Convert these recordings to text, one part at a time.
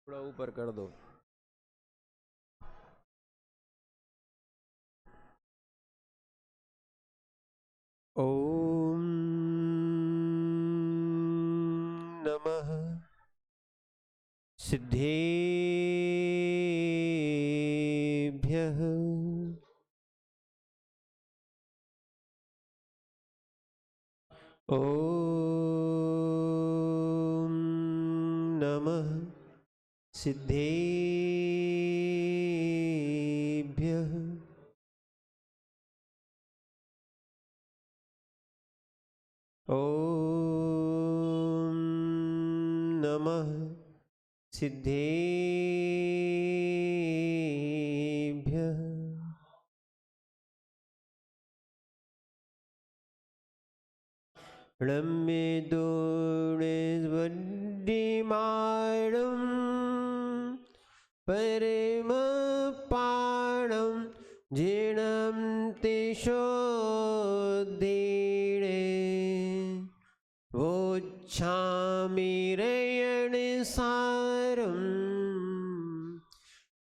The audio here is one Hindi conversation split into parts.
थोड़ा ऊपर कर दो। ओम नमः सिद्धेभ्यः। ओम नमः सिद्धेभ्यः। ओम नमः सिद्धेभ्यः। णम्मेदोणेवड्डिमाणं परमपाणं जीर्णं तेषोद्धीणे वोच्छामिरयणसारं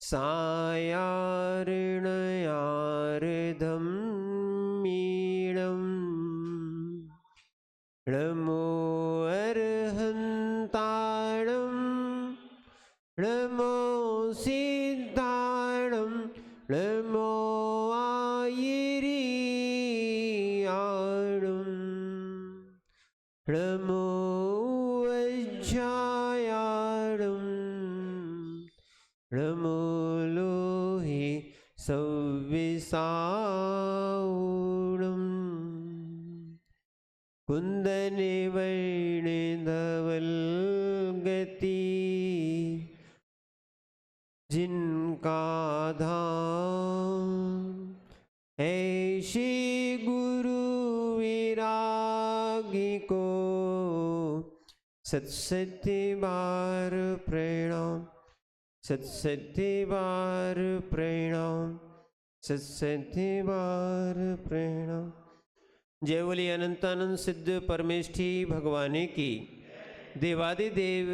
सायार्णयार्धं मीणम्। नमो अर्हन्ताणं नमो सिद्धाणं नमो आयिरीयाणं नमो वज्रायाणं नमो लोहि सव्विसाऊणम्। कुन्दनवर्णधवलगति जिनका धाम, ऐसे गुरु विरागी को सत्सत्य बार प्रणाम, सत्सत्य बार प्रणाम, सत्सत्य बार प्रणाम। जय बोली अनंतानंद सिद्ध परमेष्ठी भगवाने की। देवादिदेव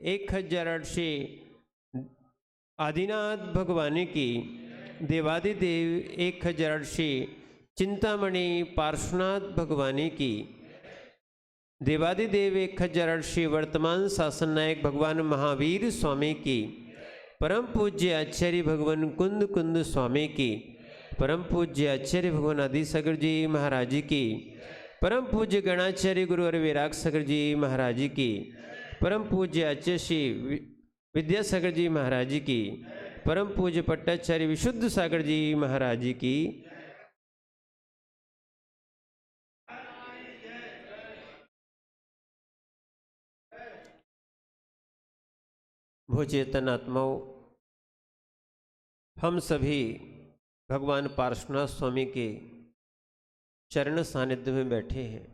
1008 आदिनाथ भगवाने की। देवादिदेव 1008 चिंतामणि पार्श्वनाथ भगवाने की। देवादिदेव 1008 वर्तमान शासन नायक भगवान महावीर स्वामी की। परम पूज्य आचार्य भगवान कुंद कुंद स्वामी की। परम पूज्य आचार्य भगवान आदि सागर जी महाराज जी की। परम पूज्य गणाचार्य गुरु और विराग सागर जी महाराज जी की। परम पूज्य आचार्य श्री विद्यासागर जी महाराज जी की। परम पूज्य पट्टाचार्य विशुद्ध सागर जी महाराज जी की। भोचेतन आत्माओं, हम सभी भगवान पार्श्वनाथ स्वामी के चरण सानिध्य में बैठे हैं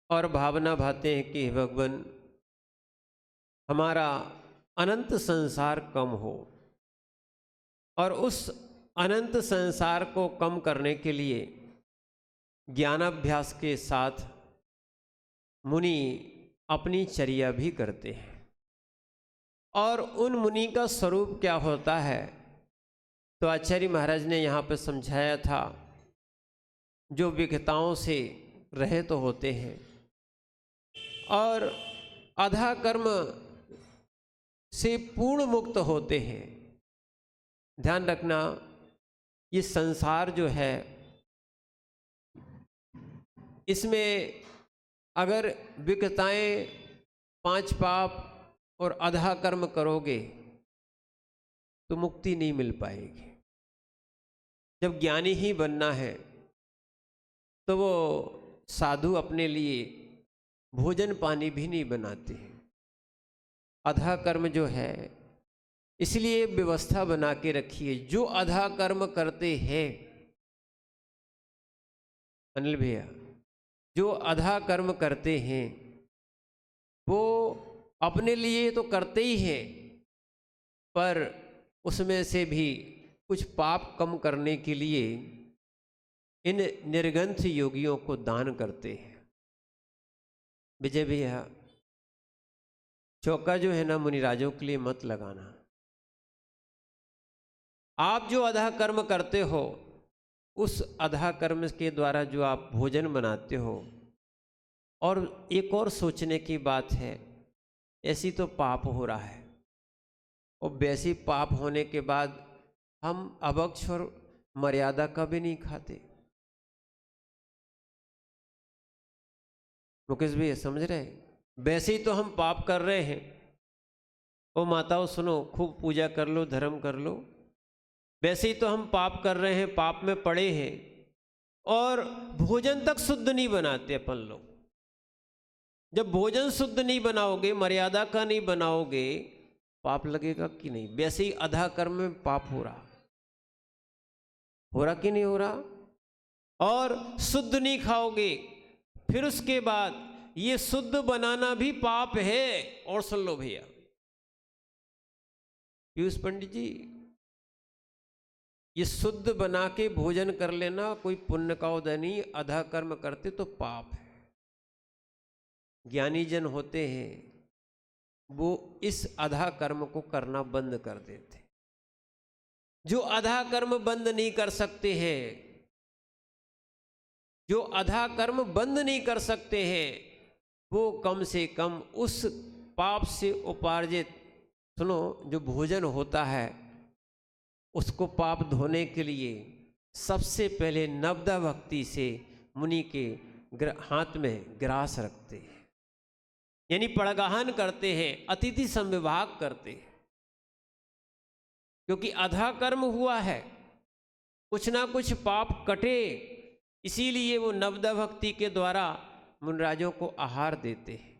और भावना भाते हैं कि भगवान हमारा अनंत संसार कम हो, और उस अनंत संसार को कम करने के लिए ज्ञानाभ्यास के साथ मुनि अपनी चर्या भी करते हैं। और उन मुनि का स्वरूप क्या होता है, तो आचार्य महाराज ने यहाँ पर समझाया था, जो विघ्नताओं से रहित होते हैं और अधा कर्म से पूर्ण मुक्त होते हैं। ध्यान रखना, ये संसार जो है, इसमें अगर विघ्नताएं 5 पाप और अधा कर्म करोगे तो मुक्ति नहीं मिल पाएगी। जब ज्ञानी ही बनना है तो वो साधु अपने लिए भोजन पानी भी नहीं बनाते हैं। अधा कर्म जो है, इसलिए व्यवस्था बना के रखिए। जो अधा कर्म करते हैं, अनिल भैया, जो अधा कर्म करते हैं वो अपने लिए तो करते ही हैं, पर उसमें से भी कुछ पाप कम करने के लिए इन निर्ग्रंथ योगियों को दान करते हैं। विजय भैया, चौका जो है ना मुनिराजों के लिए मत लगाना। आप जो अधा कर्म करते हो, उस अधा कर्म के द्वारा जो आप भोजन बनाते हो, और एक और सोचने की बात है, ऐसी तो पाप हो रहा है, और वैसी पाप होने के बाद हम अभक्ष और मर्यादा का भी नहीं खाते। मुकेश भैया समझ रहे हैं? वैसे ही तो हम पाप कर रहे हैं। ओ माताओं सुनो, खूब पूजा कर लो, धर्म कर लो। वैसे ही तो हम पाप कर रहे हैं, पाप में पड़े हैं, और भोजन तक शुद्ध नहीं बनाते अपन लोग। जब भोजन शुद्ध नहीं बनाओगे, मर्यादा का नहीं बनाओगे, पाप लगेगा कि नहीं? वैसे ही अधा कर्म में पाप हो रहा कि नहीं हो रहा? और शुद्ध नहीं खाओगे, फिर उसके बाद ये शुद्ध बनाना भी पाप है। और सुन लो भैया पीयूष पंडित जी, ये शुद्ध बना के भोजन कर लेना कोई पुण्य का उदय नहीं, अधा कर्म करते तो पाप है। ज्ञानी जन होते हैं वो इस अधा कर्म को करना बंद कर देते। जो अधा कर्म बंद नहीं कर सकते हैं, जो अधा कर्म बंद नहीं कर सकते हैं, वो कम से कम उस पाप से उपार्जित, सुनो, जो भोजन होता है उसको पाप धोने के लिए सबसे पहले नवदा भक्ति से मुनि के हाथ में ग्रास रखते हैं, यानी पड़गाहन करते हैं, अतिथि संविभाग करते हैं। क्योंकि आधा कर्म हुआ है, कुछ ना कुछ पाप कटे, इसीलिए वो नवदा भक्ति के द्वारा मुनिराजों को आहार देते हैं।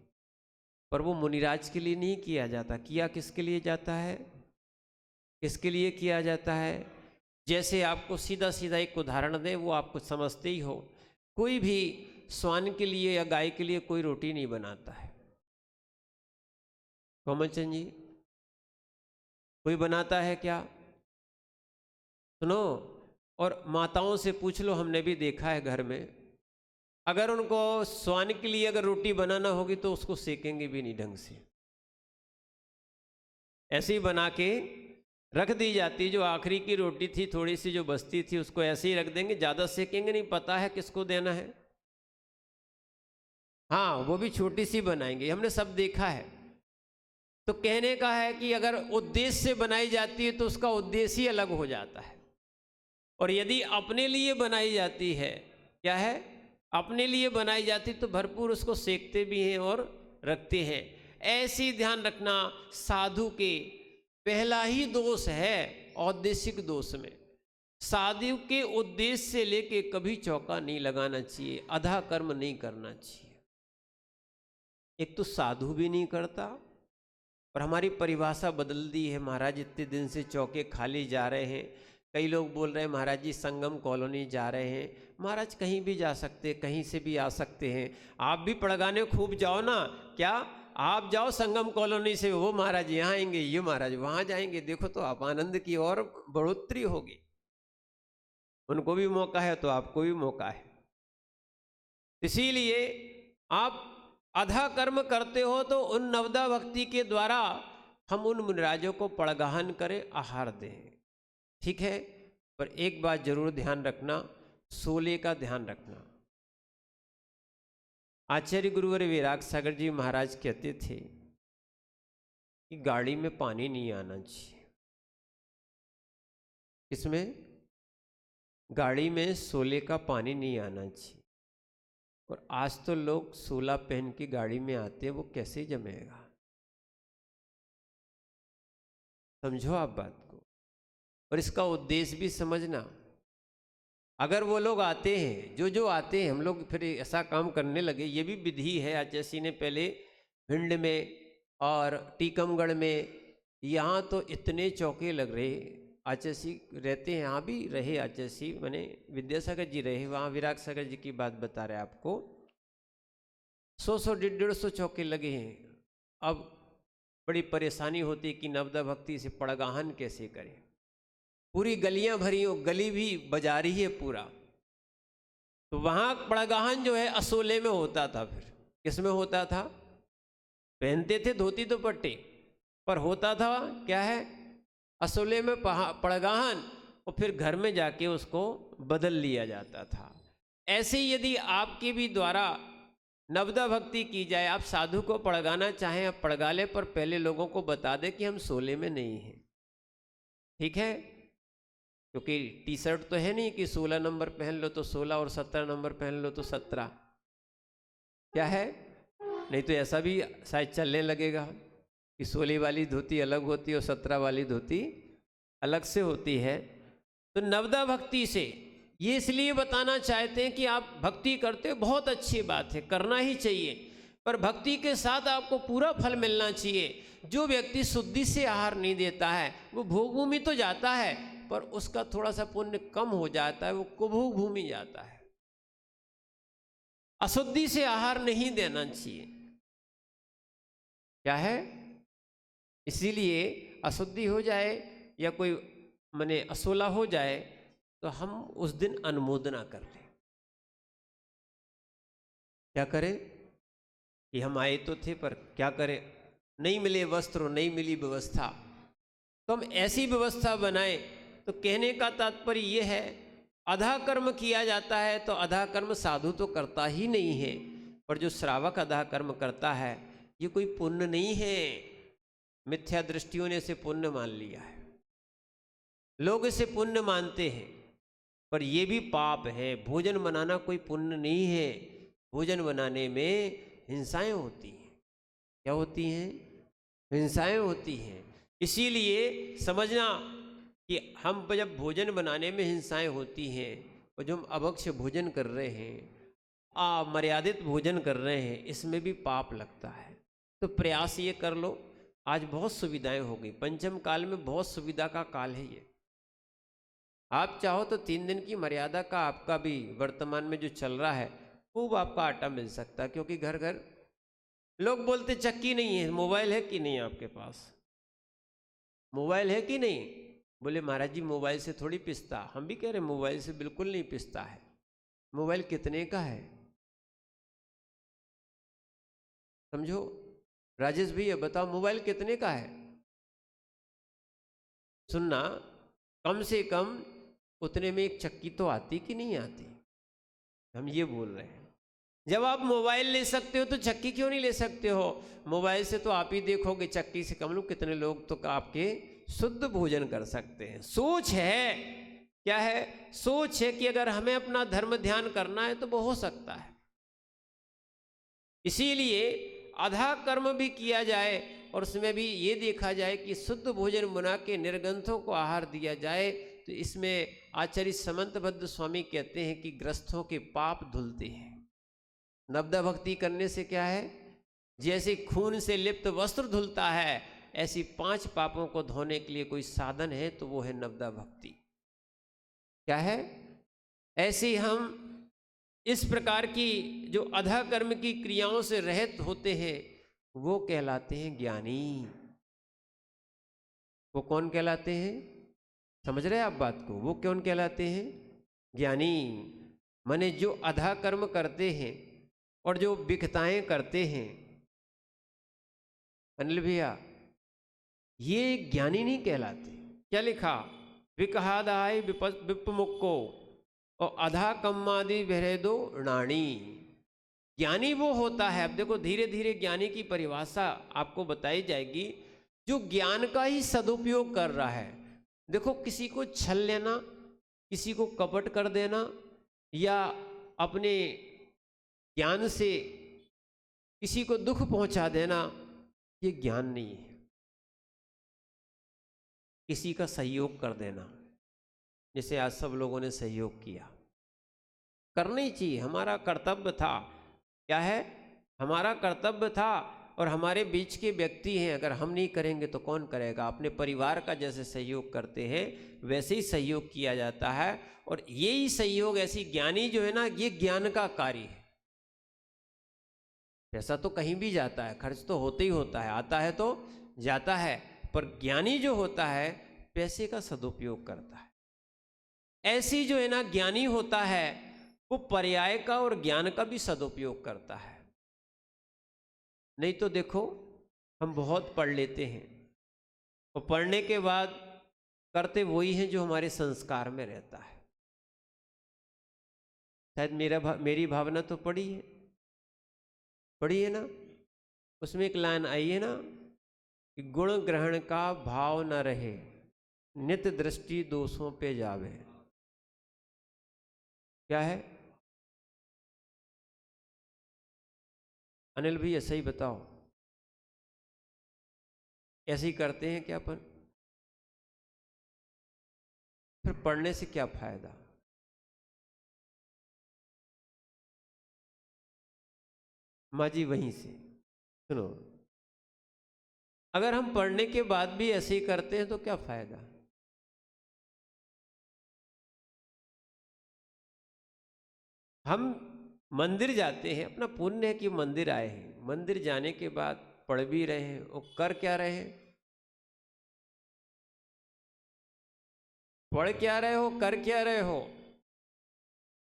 पर वो मुनिराज के लिए नहीं किया जाता। किया किसके लिए जाता है? किसके लिए किया जाता है? जैसे आपको सीधा सीधा एक उदाहरण दें, वो आपको समझते ही हो। कोई भी स्वान के लिए या गाय के लिए कोई रोटी नहीं बनाता है। कोमलचंद जी, कोई बनाता है क्या? सुनो, और माताओं से पूछ लो, हमने भी देखा है घर में, अगर उनको स्वान के लिए अगर रोटी बनाना होगी तो उसको सेकेंगे भी नहीं ढंग से, ऐसे ही बना के रख दी जाती। जो आखिरी की रोटी थी, थोड़ी सी जो बचती थी, उसको ऐसे ही रख देंगे, ज़्यादा सेकेंगे नहीं, पता है किसको देना है। हाँ, वो भी छोटी सी बनाएंगे, हमने सब देखा है। तो कहने का है कि अगर उद्देश्य से बनाई जाती है तो उसका उद्देश्य ही अलग हो जाता है, और यदि अपने लिए बनाई जाती है, क्या है, अपने लिए बनाई जाती, तो भरपूर उसको सेकते भी हैं और रखते हैं। ऐसे ही ध्यान रखना, साधु के पहला ही दोष है औद्देशिक दोष में। साधु के उद्देश्य से लेके कभी चौका नहीं लगाना चाहिए, आधा कर्म नहीं करना चाहिए। एक तो साधु भी नहीं करता, और हमारी परिभाषा बदल दी है महाराज। इतने दिन से चौके खाली जा रहे हैं, कई लोग बोल रहे हैं महाराज जी संगम कॉलोनी जा रहे हैं। महाराज कहीं भी जा सकते, कहीं से भी आ सकते हैं। आप भी पड़गाने खूब जाओ ना, क्या आप जाओ संगम कॉलोनी से, वो महाराज यहाँ आएंगे, ये महाराज वहाँ जाएंगे, देखो तो आप आनंद की और बढ़ोतरी होगी। उनको भी मौका है तो आपको भी मौका है। इसीलिए आप आधा कर्म करते हो तो उन नवदा भक्ति के द्वारा हम उन मुनिराजों को पड़गाहन करें, आहार दें, ठीक है। पर एक बात जरूर ध्यान रखना, सोले का ध्यान रखना। आचार्य गुरुवर विराग सागर जी महाराज कहते थे कि गाड़ी में पानी नहीं आना चाहिए। इसमें गाड़ी में सोले का पानी नहीं आना चाहिए। और आज तो लोग सोला पहन के गाड़ी में आते हैं, वो कैसे जमेगा? समझो आप बात को, और इसका उद्देश्य भी समझना। अगर वो लोग आते हैं, जो आते हैं, हम लोग फिर ऐसा काम करने लगे, ये भी विधि है। आचार्य ने पहले भिंड में और टीकमगढ़ में, यहाँ तो इतने चौके लग रहे। आचार्य रहते हैं, यहाँ भी रहे आचार्य, मैंने विद्यासागर जी रहे वहाँ, विराग सागर जी की बात बता रहे आपको। 100 150 चौके लगे हैं। अब बड़ी परेशानी होती कि नवदा भक्ति से पड़गाहन कैसे करें। पूरी गलियां भरी हो, गली भी बाजारी है पूरा। तो वहाँ पड़गाहन जो है असोले में होता था। फिर किस में होता था? पहनते थे धोती दुपट्टे, पर होता था क्या है, असोले में पड़गाहन, और फिर घर में जाके उसको बदल लिया जाता था। ऐसे ही यदि आपके भी द्वारा नवदा भक्ति की जाए, आप साधु को पड़गाना चाहें, आप पड़गा ले, पर पहले लोगों को बता दें कि हम सोले में नहीं हैं, ठीक है? क्योंकि टी शर्ट तो है नहीं कि 16 नंबर पहन लो तो 16 और 17 नंबर पहन लो तो 17, क्या है? नहीं तो ऐसा भी शायद चलने लगेगा कि 16 वाली धोती अलग होती है और 17 वाली धोती अलग से होती है। तो नवदा भक्ति से ये इसलिए बताना चाहते हैं कि आप भक्ति करते हो, बहुत अच्छी बात है, करना ही चाहिए, पर भक्ति के साथ आपको पूरा फल मिलना चाहिए। जो व्यक्ति शुद्धि से आहार नहीं देता है वो भोग भूमि तो जाता है, पर उसका थोड़ा सा पुण्य कम हो जाता है, वो कुभोग भूमि जाता है। अशुद्धि से आहार नहीं देना चाहिए, क्या है? इसीलिए अशुद्धि हो जाए या कोई माने असोला हो जाए तो हम उस दिन अनुमोदना कर लें। क्या करें कि हम आए तो थे, पर क्या करें, नहीं मिले वस्त्र, नहीं मिली व्यवस्था, तो हम ऐसी व्यवस्था बनाएं। तो कहने का तात्पर्य यह है, आधा कर्म किया जाता है तो आधा कर्म साधु तो करता ही नहीं है, पर जो श्रावक आधा कर्म करता है ये कोई पुण्य नहीं है। मिथ्या दृष्टियों ने इसे पुण्य मान लिया है, लोग इसे पुण्य मानते हैं, पर ये भी पाप है। भोजन बनाना कोई पुण्य नहीं है, भोजन बनाने में हिंसाएं होती हैं। क्या होती हैं? हिंसाएं होती हैं। इसीलिए समझना कि हम जब भोजन बनाने में हिंसाएं होती हैं, और जो हम अभक्ष भोजन कर रहे हैं, मर्यादित भोजन कर रहे हैं, इसमें भी पाप लगता है। तो प्रयास ये कर लो, आज बहुत सुविधाएं हो गई, पंचम काल में बहुत सुविधा का काल है ये। आप चाहो तो 3 दिन की मर्यादा का आपका भी वर्तमान में जो चल रहा है खूब आपका आटा मिल सकता है, क्योंकि घर घर लोग बोलते चक्की नहीं है, मोबाइल है कि नहीं आपके पास, मोबाइल है कि नहीं? बोले महाराज जी मोबाइल से थोड़ी पिसता। हम भी कह रहे मोबाइल से बिल्कुल नहीं पिसता है। मोबाइल कितने का है समझो? राजेश भैया बताओ मोबाइल कितने का है? सुनना, कम से कम उतने में एक चक्की तो आती कि नहीं आती? हम ये बोल रहे हैं। जब आप मोबाइल ले सकते हो तो चक्की क्यों नहीं ले सकते हो? मोबाइल से तो आप ही देखोगे, चक्की से कम लोग, कितने लोग तो आपके शुद्ध भोजन कर सकते हैं। सोच है, क्या है? सोच है कि अगर हमें अपना धर्म ध्यान करना है तो वो हो सकता है। इसीलिए आधा कर्म भी किया जाए और उसमें भी ये देखा जाए कि शुद्ध भोजन बना के निर्ग्रंथों को आहार दिया जाए। तो इसमें आचार्य समंतबद्ध स्वामी कहते हैं कि ग्रस्थों के पाप धुलते हैं। नवदा भक्ति करने से क्या है? जैसे खून से लिप्त वस्त्र धुलता है, ऐसी 5 पापों को धोने के लिए कोई साधन है तो वो है नवदा भक्ति। क्या है? ऐसे हम इस प्रकार की जो अधा कर्म की क्रियाओं से रहित होते हैं वो कहलाते हैं ज्ञानी। वो कौन कहलाते हैं? समझ रहे हैं आप बात को? वो कौन कहलाते हैं? ज्ञानी। माने जो अधा कर्म करते हैं और जो विकताएं करते हैं, अनिल भैया, ये ज्ञानी नहीं कहलाते। क्या लिखा? विकहादाय विपमुक्को और अधा कम्मादि भेदो नाणी। ज्ञानी वो होता है, अब देखो धीरे धीरे ज्ञानी की परिभाषा आपको बताई जाएगी, जो ज्ञान का ही सदुपयोग कर रहा है। देखो किसी को छल लेना, किसी को कपट कर देना, या अपने ज्ञान से किसी को दुख पहुंचा देना, ये ज्ञान नहीं है। किसी का सहयोग कर देना, जैसे आज सब लोगों ने सहयोग किया, करना ही चाहिए, हमारा कर्तव्य था। क्या है? हमारा कर्तव्य था। और हमारे बीच के व्यक्ति हैं, अगर हम नहीं करेंगे तो कौन करेगा? अपने परिवार का जैसे सहयोग करते हैं वैसे ही सहयोग किया जाता है। और यही सहयोग, ऐसी ज्ञानी जो है ना, ये ज्ञान का कार्य है। पैसा तो कहीं भी जाता है, खर्च तो होते ही होता है, आता है तो जाता है, पर ज्ञानी जो होता है पैसे का सदुपयोग करता है। ऐसी जो है ना ज्ञानी होता है वो पर्याय का और ज्ञान का भी सदुपयोग करता है। नहीं तो देखो हम बहुत पढ़ लेते हैं और पढ़ने के बाद करते वही हैं जो हमारे संस्कार में रहता है। शायद मेरी भावना तो पढ़ी है ना, उसमें एक लाइन आई है ना कि गुण ग्रहण का भाव न रहे, नित दृष्टि दोषों पे जावे। क्या है अनिल भैया, सही बताओ, ऐसे ही करते हैं क्या अपन? फिर पढ़ने से क्या फायदा? माँ जी वहीं से सुनो, अगर हम पढ़ने के बाद भी ऐसे ही करते हैं तो क्या फायदा? हम मंदिर जाते हैं, अपना पुण्य है कि मंदिर आए हैं, मंदिर जाने के बाद पढ़ भी रहे हैं और कर क्या रहे हैं? पढ़ क्या रहे हो, कर क्या रहे हो?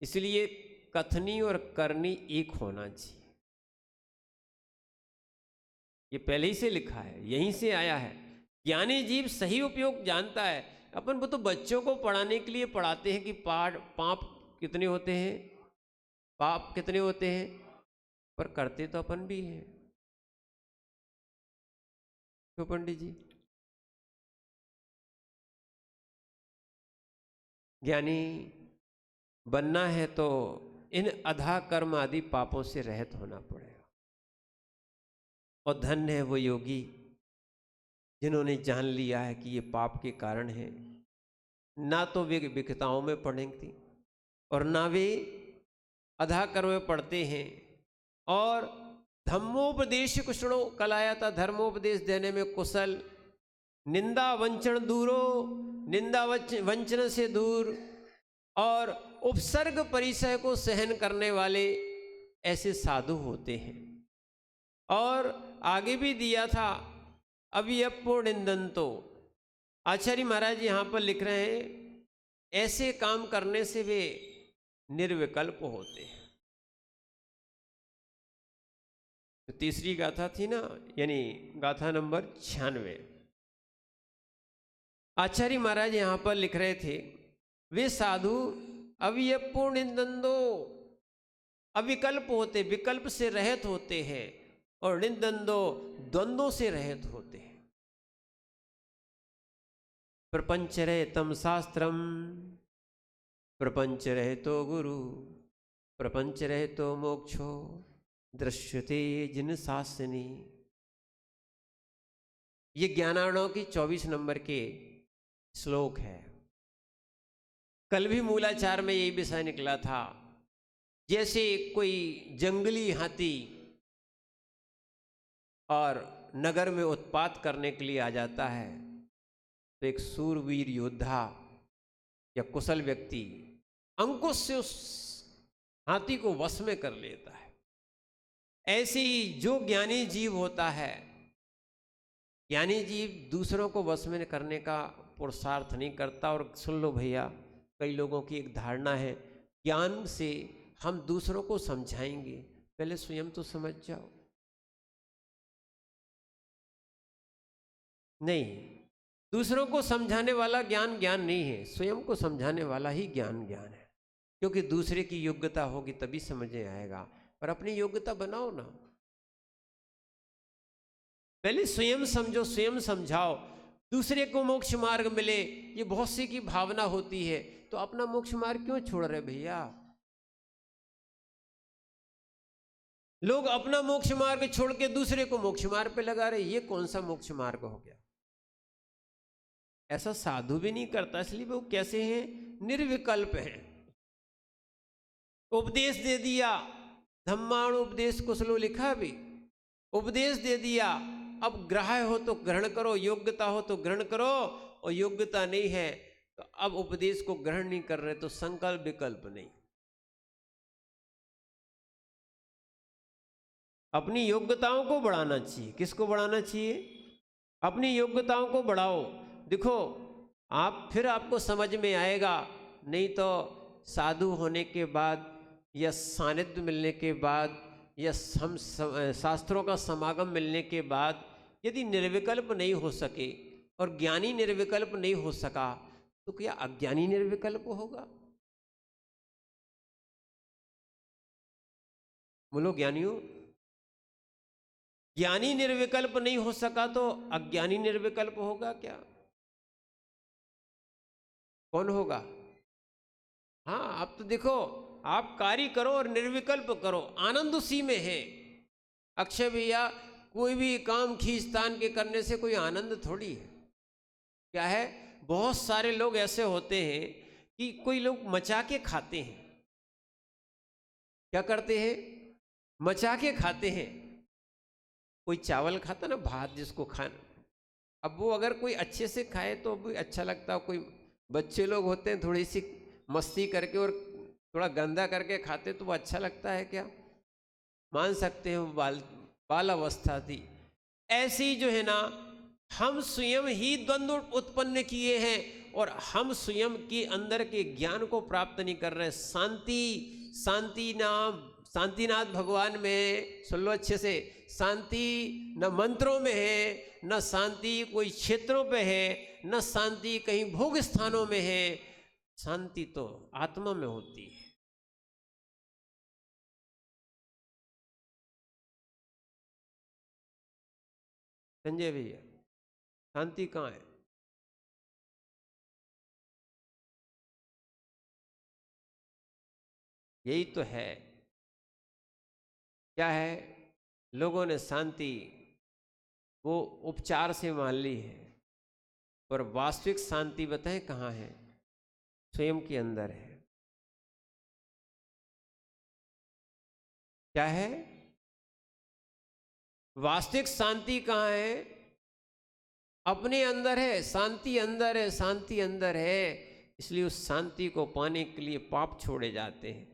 इसलिए कथनी और करनी एक होना चाहिए। ये पहले ही से लिखा है, यहीं से आया है। ज्ञानी जीव सही उपयोग जानता है। अपन वो तो बच्चों को पढ़ाने के लिए पढ़ाते हैं कि पाप कितने होते हैं, पाप कितने होते हैं, पर करते तो अपन भी हैं। क्यों पंडित जी? ज्ञानी बनना है तो इन अधा कर्म आदि पापों से रहित होना पड़ेगा। और धन्य है वो योगी जिन्होंने जान लिया है कि ये पाप के कारण है। ना तो वे विकताओं में पड़ेंगे और ना वे अधा कर्म में पढ़ते हैं। और धम्मोपदेश कुशलो, कल आया था धर्मोपदेश देने में कुशल, निंदा वंचन दूरो, निंदा वंचन से दूर, और उपसर्ग परिचय को सहन करने वाले ऐसे साधु होते हैं। और आगे भी दिया था अभियप्पो निंदंतो। आचार्य महाराज यहाँ पर लिख रहे हैं ऐसे काम करने से वे निर्विकल्प होते हैं। तो तीसरी गाथा थी ना, यानी गाथा नंबर 96। आचार्य महाराज यहाँ पर लिख रहे थे वे साधु अभियप्पो निंदंदो, अविकल्प होते, विकल्प से रहित होते हैं, और निंदंदो, द्वंद्वों से रहित होते हैं। प्रपंच रहे तम शास्त्रम, प्रपंच रहे तो गुरु, प्रपंच रहे तो मोक्षो, दृश्यते जिन शासनी। ये ज्ञानार्णव की 24 नंबर के श्लोक है। कल भी मूलाचार में यही विषय निकला था। जैसे कोई जंगली हाथी और नगर में उत्पात करने के लिए आ जाता है, तो एक सूरवीर योद्धा या कुशल व्यक्ति अंकुश से उस हाथी को वश में कर लेता है। ऐसे ही जो ज्ञानी जीव होता है, ज्ञानी जीव दूसरों को वश में करने का पुरुषार्थ नहीं करता। और सुन लो भैया, कई लोगों की एक धारणा है ज्ञान से हम दूसरों को समझाएंगे, पहले स्वयं तो समझ जाओ। नहीं, दूसरों को समझाने वाला ज्ञान ज्ञान नहीं है, स्वयं को समझाने वाला ही ज्ञान ज्ञान है। क्योंकि दूसरे की योग्यता होगी तभी समझ में आएगा, पर अपनी योग्यता बनाओ ना। पहले स्वयं समझो, स्वयं समझाओ, दूसरे को मोक्ष मार्ग मिले, ये बहुत सी की भावना होती है। तो अपना मोक्ष मार्ग क्यों छोड़ रहे भैया? लोग अपना मोक्ष मार्ग छोड़ के दूसरे को मोक्ष मार्ग पे लगा रहे, ये कौन सा मोक्ष मार्ग हो गया? ऐसा साधु भी नहीं करता, इसलिए वो कैसे हैं? निर्विकल्प हैं। उपदेश दे दिया, धम्माण उपदेश कुशलो लिखा भी, उपदेश दे दिया, अब ग्राह्य हो तो ग्रहण करो, योग्यता हो तो ग्रहण करो, और योग्यता नहीं है तो अब उपदेश को ग्रहण नहीं कर रहे तो संकल्प विकल्प नहीं। अपनी योग्यताओं को बढ़ाना चाहिए। किसको बढ़ाना चाहिए? अपनी योग्यताओं को बढ़ाओ। देखो आप, फिर आपको समझ में आएगा। नहीं तो साधु होने के बाद या सानिध्य मिलने के बाद या शास्त्रों का समागम मिलने के बाद यदि निर्विकल्प नहीं हो सके और ज्ञानी निर्विकल्प नहीं हो सका तो क्या अज्ञानी निर्विकल्प होगा? बोलो ज्ञानियों, ज्ञानी निर्विकल्प नहीं हो सका तो अज्ञानी निर्विकल्प होगा क्या? कौन होगा? हाँ, आप तो देखो, आप कार्य करो और निर्विकल्प करो, आनंद उसी में है। अक्षय भैया, कोई भी काम खींचतान के करने से कोई आनंद थोड़ी है। क्या है, बहुत सारे लोग ऐसे होते हैं कि कोई लोग मचा के खाते हैं। क्या करते हैं? मचा के खाते हैं। कोई चावल खाता ना, भात जिसको खाना, अब वो अगर कोई अच्छे से खाए तो भी अच्छा लगता है। कोई बच्चे लोग होते हैं थोड़ी सी मस्ती करके और थोड़ा गंदा करके खाते तो वो अच्छा लगता है क्या? मान सकते हैं वो बाल अवस्था थी। ऐसी जो है ना, हम स्वयं ही द्वंद्व उत्पन्न किए हैं और हम स्वयं के अंदर के ज्ञान को प्राप्त नहीं कर रहे। शांतिनाथ भगवान में, सुन लो अच्छे से, शांति न मंत्रों में है, न शांति कोई क्षेत्रों पे है, न शांति कहीं भोग स्थानों में है। शांति तो आत्मा में होती है। संजय भैया, शांति कहाँ है? यही तो है। क्या है, लोगों ने शांति वो उपचार से मान ली है, पर वास्तविक शांति बताएं कहाँ है? स्वयं के अंदर है। क्या है? वास्तविक शांति कहाँ है? अपने अंदर है। शांति अंदर है, शांति अंदर है। इसलिए उस शांति को पाने के लिए पाप छोड़े जाते हैं।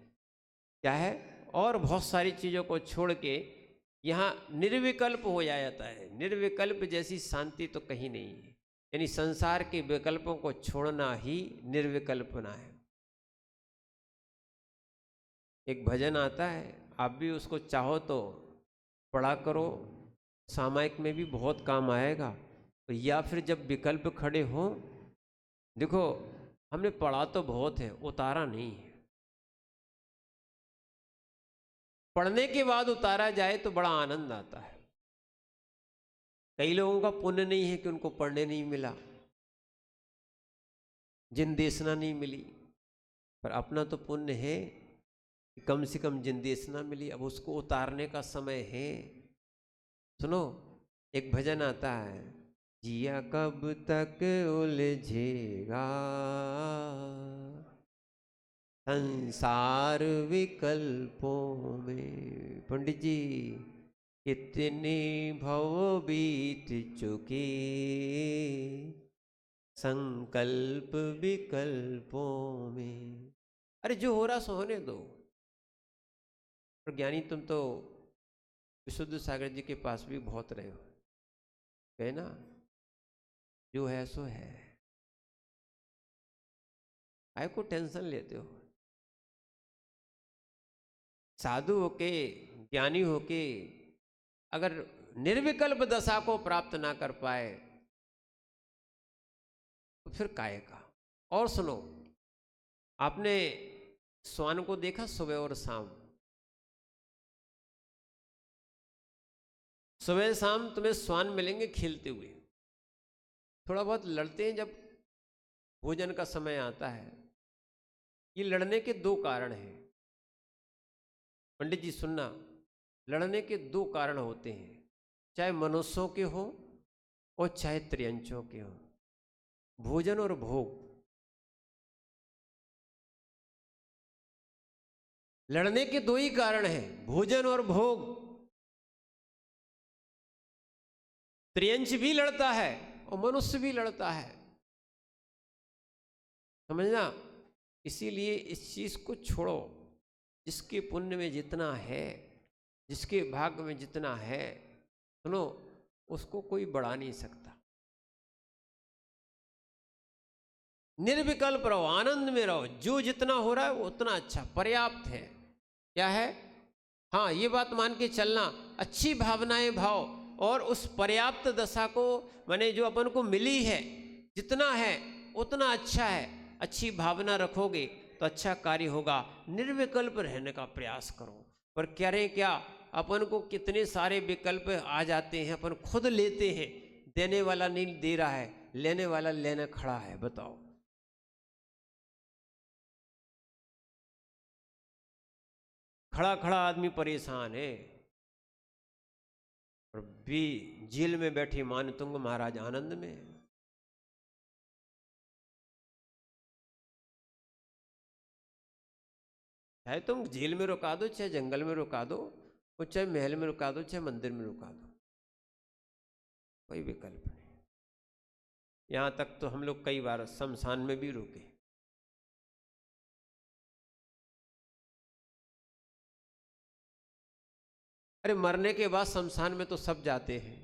क्या है, और बहुत सारी चीज़ों को छोड़ के यहाँ निर्विकल्प हो जाता है। निर्विकल्प जैसी शांति तो कहीं नहीं है। यानी संसार के विकल्पों को छोड़ना ही निर्विकल्पना है। एक भजन आता है, आप भी उसको चाहो तो पढ़ा करो, सामायिक में भी बहुत काम आएगा। या फिर जब विकल्प खड़े हों, देखो हमने पढ़ा तो बहुत है, उतारा नहीं है। पढ़ने के बाद उतारा जाए तो बड़ा आनंद आता है। कई लोगों का पुण्य नहीं है कि उनको पढ़ने नहीं मिला, जिनदेशना नहीं मिली, पर अपना तो पुण्य है कि कम से कम जिनदेशना मिली। अब उसको उतारने का समय है। सुनो, एक भजन आता है, जिया कब तक उलझेगा संसार विकल्पों में। पंडित जी, कितने भव बीत चुके संकल्प विकल्पों में। अरे जो हो रहा सो होने दो। और ज्ञानी, तुम तो विशुद्ध सागर जी के पास भी बहुत रहे हो, है ना? जो है सो है, आए को टेंशन लेते हो? साधु होके, ज्ञानी होके अगर निर्विकल्प दशा को प्राप्त ना कर पाए तो फिर काहे का? और सुनो, आपने श्वान को देखा सुबह और शाम? सुबह शाम तुम्हें श्वान मिलेंगे खेलते हुए। थोड़ा बहुत लड़ते हैं जब भोजन का समय आता है। ये लड़ने के दो कारण हैं। पंडित जी सुनना, लड़ने के दो कारण होते हैं, चाहे मनुष्यों के हो और चाहे त्रियंचों के हो। भोजन और भोग, लड़ने के दो ही कारण हैं, भोजन और भोग। त्रियंच भी लड़ता है और मनुष्य भी लड़ता है, समझना। इसीलिए इस चीज को छोड़ो। जिसके पुण्य में जितना है, जिसके भाग्य में जितना है, सुनो, उसको कोई बढ़ा नहीं सकता। निर्विकल्प रहो, आनंद में रहो। जो जितना हो रहा है वो उतना अच्छा, पर्याप्त है। क्या है? हाँ, ये बात मान के चलना, अच्छी भावनाएं भाव और उस पर्याप्त दशा को माने जो अपन को मिली है जितना है उतना अच्छा है, अच्छी भावना रखोगे तो अच्छा कार्य होगा। निर्विकल्प रहने का प्रयास करो। पर करें क्या, अपन को कितने सारे विकल्प आ जाते हैं, अपन खुद लेते हैं। देने वाला नहीं दे रहा है, लेने वाला लेने खड़ा है। बताओ, खड़ा खड़ा आदमी परेशान है। और भी जेल में बैठी मानतुंग महाराज आनंद में। चाहे तुम जेल में रुका दो, चाहे जंगल में रुका दो, और चाहे महल में रुका दो, चाहे मंदिर में रुका दो, कोई विकल्प नहीं। यहां तक तो हम लोग कई बार शमशान में भी रुके। अरे मरने के बाद शमशान में तो सब जाते हैं,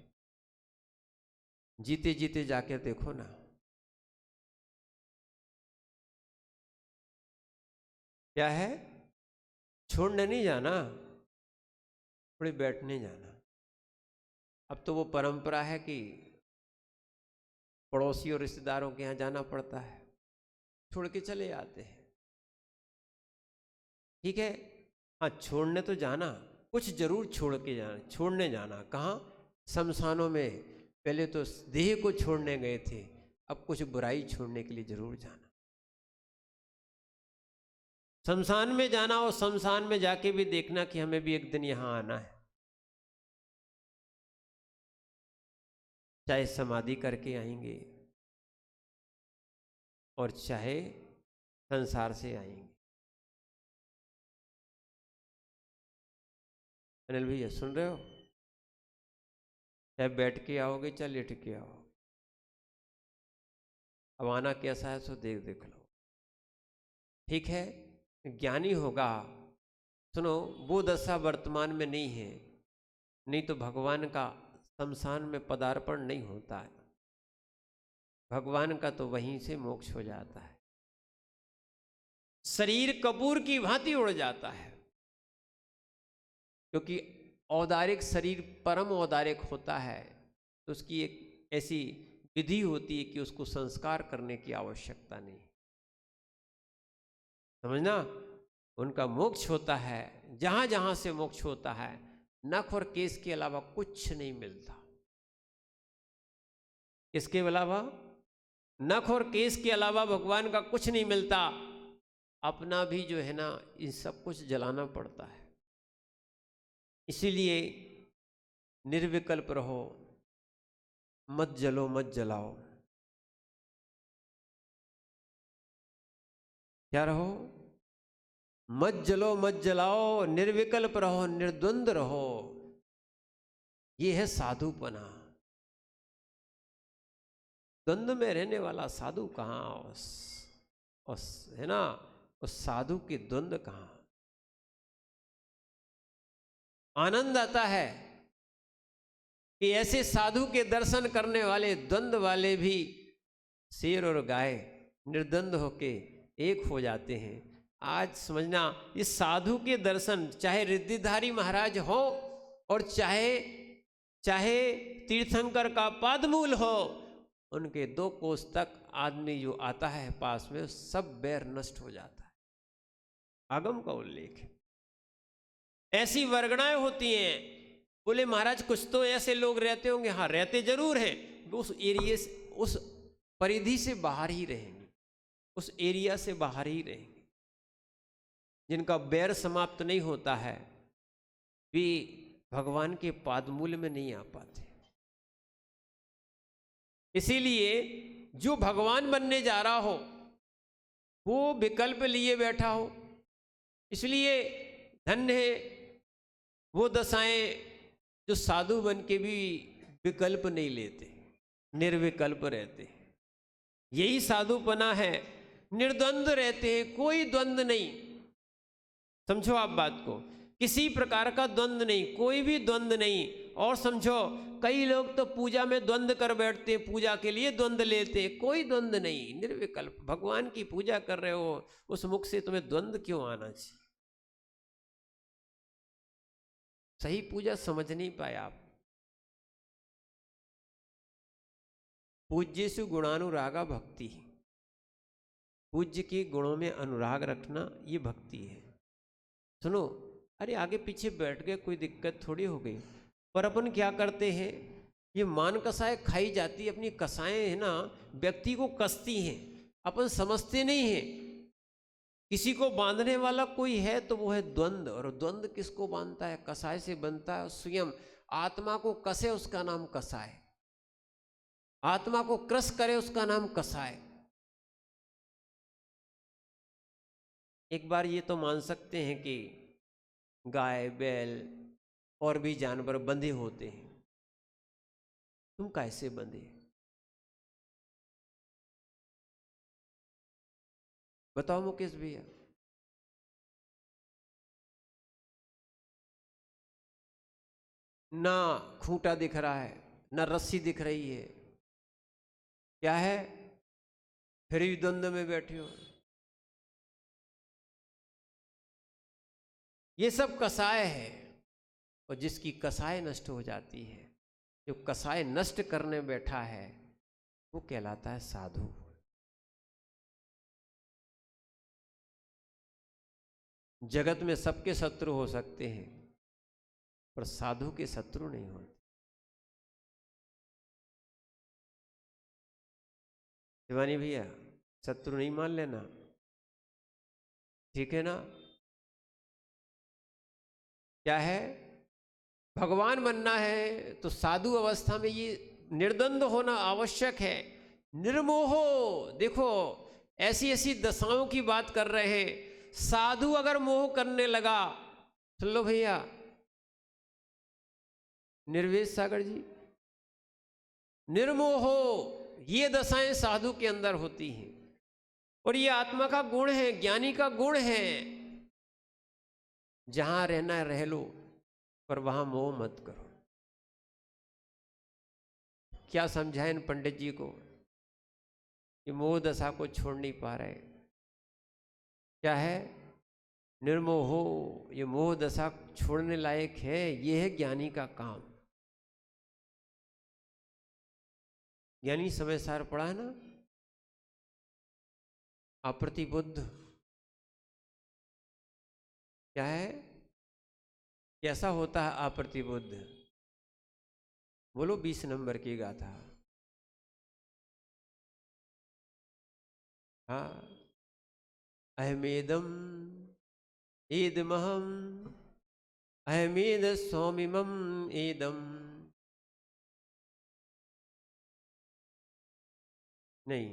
जीते जीते जाके देखो ना। क्या है, छोड़ने नहीं जाना, थोड़ी बैठने जाना। अब तो वो परंपरा है कि पड़ोसी और रिश्तेदारों के यहाँ जाना पड़ता है, छोड़ के चले आते हैं। ठीक है, हाँ छोड़ने तो जाना, कुछ जरूर छोड़ के जाना, छोड़ने जाना। कहाँ, शमशानों में। पहले तो देह को छोड़ने गए थे, अब कुछ बुराई छोड़ने के लिए जरूर जाना। शमशान में जाना, और शमशान में जाके भी देखना कि हमें भी एक दिन यहाँ आना है। चाहे समाधि करके आएंगे और चाहे संसार से आएंगे। अनिल भैया सुन रहे हो, चाहे बैठ के आओगे चाहे लेट के आओ, अब आना कैसा है सो देख लो। ठीक है, ज्ञानी होगा। सुनो, वो दशा वर्तमान में नहीं है, नहीं तो भगवान का शमशान में पदार्पण नहीं होता है। भगवान का तो वहीं से मोक्ष हो जाता है। शरीर कपूर की भांति उड़ जाता है, क्योंकि औदारिक शरीर परम औदारिक होता है, तो उसकी एक ऐसी विधि होती है कि उसको संस्कार करने की आवश्यकता नहीं। समझना, उनका मोक्ष होता है। जहां जहां से मोक्ष होता है, नख और केस के अलावा कुछ नहीं मिलता। इसके अलावा, नख और केस के अलावा भगवान का कुछ नहीं मिलता। अपना भी जो है ना, इन सब कुछ जलाना पड़ता है। इसीलिए निर्विकल्प रहो, मत जलो मत जलाओ। क्या रहो, मत जलो मत जलाओ, निर्विकल्प रहो, निर्द्वंद रहो। ये है साधुपना। द्वंद्व में रहने वाला साधु कहाँ, उस है ना, उस साधु के द्वंद्व कहाँ। आनंद आता है कि ऐसे साधु के दर्शन करने वाले द्वंद्व वाले भी शेर और गाय निर्द्वंद होके एक हो जाते हैं। आज समझना, इस साधु के दर्शन, चाहे रिद्धिधारी महाराज हो और चाहे तीर्थंकर का पादमूल हो, उनके 2 कोस तक आदमी जो आता है पास में, सब बैर नष्ट हो जाता है। आगम का उल्लेख है। ऐसी वर्गणाएं होती हैं। बोले महाराज कुछ तो ऐसे लोग रहते होंगे। हाँ रहते जरूर हैं, उस एरिया से, उस परिधि से बाहर ही रहेंगे, उस एरिया से बाहर ही रहेंगे। जिनका बैर समाप्त नहीं होता है, वे भगवान के पादमूल में नहीं आ पाते। इसीलिए जो भगवान बनने जा रहा हो, वो विकल्प लिए बैठा हो। इसलिए धन्य है वो दशाएं जो साधु बन के भी विकल्प नहीं लेते, निर्विकल्प रहते हैं। यही साधुपना है। निर्द्वंद रहते हैं, कोई द्वंद्व नहीं। समझो आप बात को, किसी प्रकार का द्वंद्व नहीं, कोई भी द्वंद्व नहीं। और समझो, कई लोग तो पूजा में द्वंद्व कर बैठते हैं, पूजा के लिए द्वंद्व लेते हैं। कोई द्वंद्व नहीं, निर्विकल्प। भगवान की पूजा कर रहे हो, उस मुख से तुम्हें द्वंद्व क्यों आना चाहिए? सही पूजा समझ नहीं पाए आप। पूज्येषु गुणानुरागा भक्ति। पूज्य के गुणों में अनुराग रखना ये भक्ति है। सुनो, अरे आगे पीछे बैठ गए कोई दिक्कत थोड़ी हो गई, पर अपन क्या करते हैं, ये मान कसाय खाई जाती है, अपनी कसाएं है ना व्यक्ति को कसती हैं, अपन समझते नहीं हैं। किसी को बांधने वाला कोई है तो वो है द्वंद्व, और द्वंद्व किसको बांधता है? कसाय से बनता है। स्वयं आत्मा को कसे उसका नाम कसाय, आत्मा को क्रस करे उसका नाम कसाय। एक बार ये तो मान सकते हैं कि गाय बैल और भी जानवर बंधे होते हैं, तुम कैसे बंधे? बताओ मुकेश भैया। ना खूंटा दिख रहा है, ना रस्सी दिख रही है, क्या है? फिर भी द्वंद्व में बैठे हो। ये सब कसाय है, और जिसकी कसाय नष्ट हो जाती है, जो कसाय नष्ट करने बैठा है, वो कहलाता है साधु। जगत में सबके शत्रु हो सकते हैं, पर साधु के शत्रु नहीं होते। शिवानी भैया, शत्रु नहीं मान लेना, ठीक है ना? क्या है? भगवान बनना है तो साधु अवस्था में ये निर्द्वंद होना आवश्यक है। निर्मोहो, देखो ऐसी ऐसी दशाओं की बात कर रहे हैं। साधु अगर मोह करने लगा, सुन लो भैया, निर्वेश सागर जी, निर्मोहो, ये दशाएं साधु के अंदर होती हैं, और ये आत्मा का गुण है, ज्ञानी का गुण है। जहां रहना रह लो, पर वहां मोह मत करो। क्या समझाएं इन पंडित जी को कि मोह दशा को छोड़ नहीं पा रहे? क्या है? निर्मोहो, ये मोह दशा छोड़ने लायक है, ये है ज्ञानी का काम। ज्ञानी समय सार पढ़ा है ना, अप्रतिबुद्ध क्या है? कैसा होता है अप्रतिबुद्ध? बोलो 20 नंबर की गाथा। हाँ, अहमेदम ईदमहम अहमेद स्वामिमम ईदम। नहीं,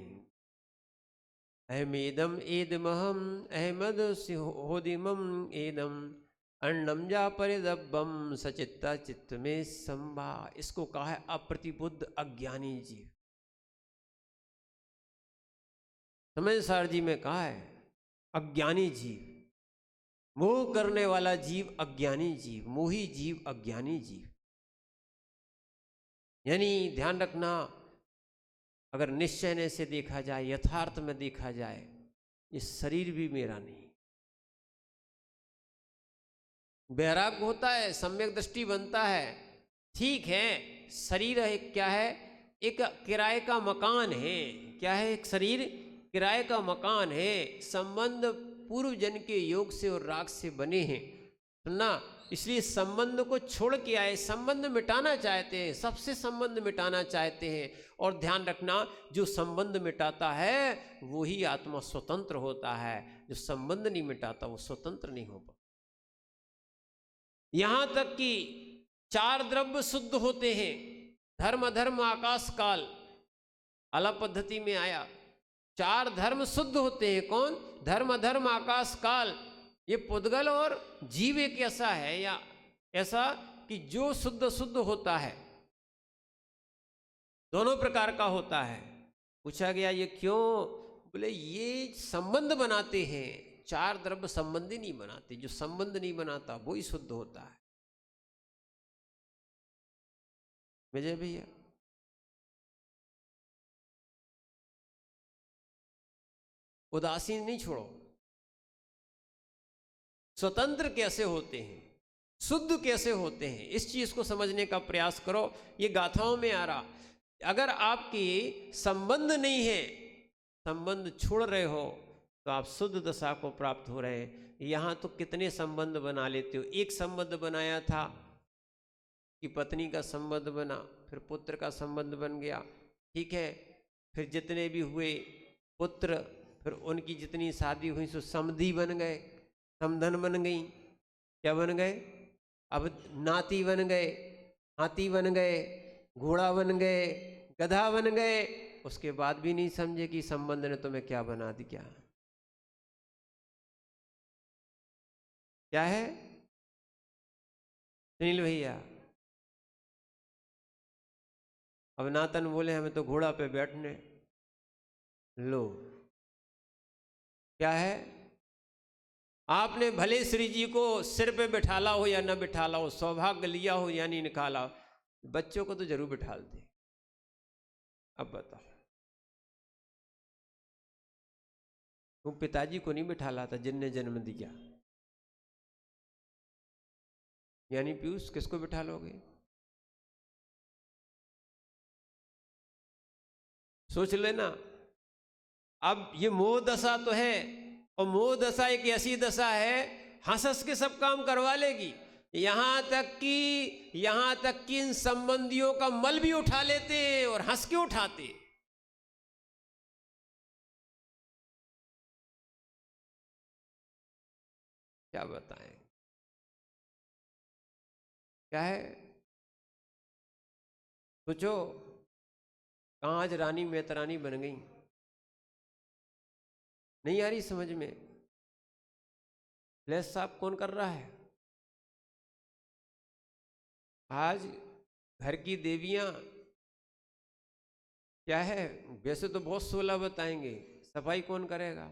अहमेदम ईदमहम अहमद होदिमम ईदम अन्नम जा परिदब्बम सचित्ता चित्त में संभा। इसको कहा है अप्रतिबुद्ध अज्ञानी जीव। समय सार जी में कहा है अज्ञानी जीव, मोह करने वाला जीव अज्ञानी जीव, मोही जीव अज्ञानी जीव। यानी ध्यान रखना, अगर निश्चय से देखा जाए, यथार्थ में देखा जाए, ये शरीर भी मेरा नहीं। वैराग्य होता है, सम्यक दृष्टि बनता है, ठीक है। शरीर है, क्या है? एक किराए का मकान है। क्या है? एक शरीर किराए का मकान है। संबंध पूर्व जन्म के योग से और राग से बने हैं, सुनना। इसलिए संबंध को छोड़ के आए, संबंध मिटाना चाहते हैं, सबसे संबंध मिटाना चाहते हैं। और ध्यान रखना, जो संबंध मिटाता है वो ही आत्मा स्वतंत्र होता है, जो संबंध नहीं मिटाता वो स्वतंत्र नहीं हो पाता। यहां तक कि 4 द्रव्य शुद्ध होते हैं, धर्म अधर्म आकाश काल, अलग पद्धति में आया। 4 धर्म शुद्ध होते हैं। कौन? धर्म अधर्म आकाश काल। ये पुद्गल और जीव एक ऐसा है, या ऐसा कि जो शुद्ध शुद्ध होता है, दोनों प्रकार का होता है। पूछा गया ये क्यों? बोले ये संबंध बनाते हैं, 4 द्रव्य संबंधी नहीं बनाते। जो संबंध नहीं बनाता वो ही शुद्ध होता है। विजय भैया, उदासीन नहीं छोड़ो। स्वतंत्र कैसे होते हैं, शुद्ध कैसे होते हैं, इस चीज को समझने का प्रयास करो। ये गाथाओं में आ रहा, अगर आपकी संबंध नहीं है, संबंध छोड़ रहे हो, तो आप शुद्ध दशा को प्राप्त हो रहे हैं। यहाँ तो कितने संबंध बना लेते हो। एक संबंध बनाया था कि पत्नी का संबंध बना, फिर पुत्र का संबंध बन गया, ठीक है, फिर जितने भी हुए पुत्र, फिर उनकी जितनी शादी हुई सो समधी बन गए, समधन बन गई, क्या बन गए, अब नाती बन गए, हाथी बन गए, घोड़ा बन गए, गधा बन गए। उसके बाद भी नहीं समझे कि संबंध ने तुम्हें क्या बना दिया। क्या है सुनील भैया? अब नातन बोले हमें तो घोड़ा पे बैठने। लो, क्या है, आपने भले श्री जी को सिर पे बिठाला हो या न बिठाला हो, सौभाग्य लिया हो या नहीं निकाला हो, बच्चों को तो जरूर बिठाल दे। अब बताओ, तुम पिताजी को नहीं बिठाला था जिनने जन्म दिया, यानी पीयूष किसको बिठा लोगे? सोच लेना। अब ये मोह दशा तो है, और मोह दशा एक ऐसी दशा है हंस हंस के सब काम करवा लेगी। यहां तक कि इन संबंधियों का मल भी उठा लेते और हंस के उठाते। क्या बताएं, क्या है, सोचो, कहां आज रानी मैतरानी बन गई, नहीं आ रही समझ में। फ्लैश साफ कौन कर रहा है? आज घर की देवियां क्या है, वैसे तो बहुत 16 बताएंगे, सफाई कौन करेगा?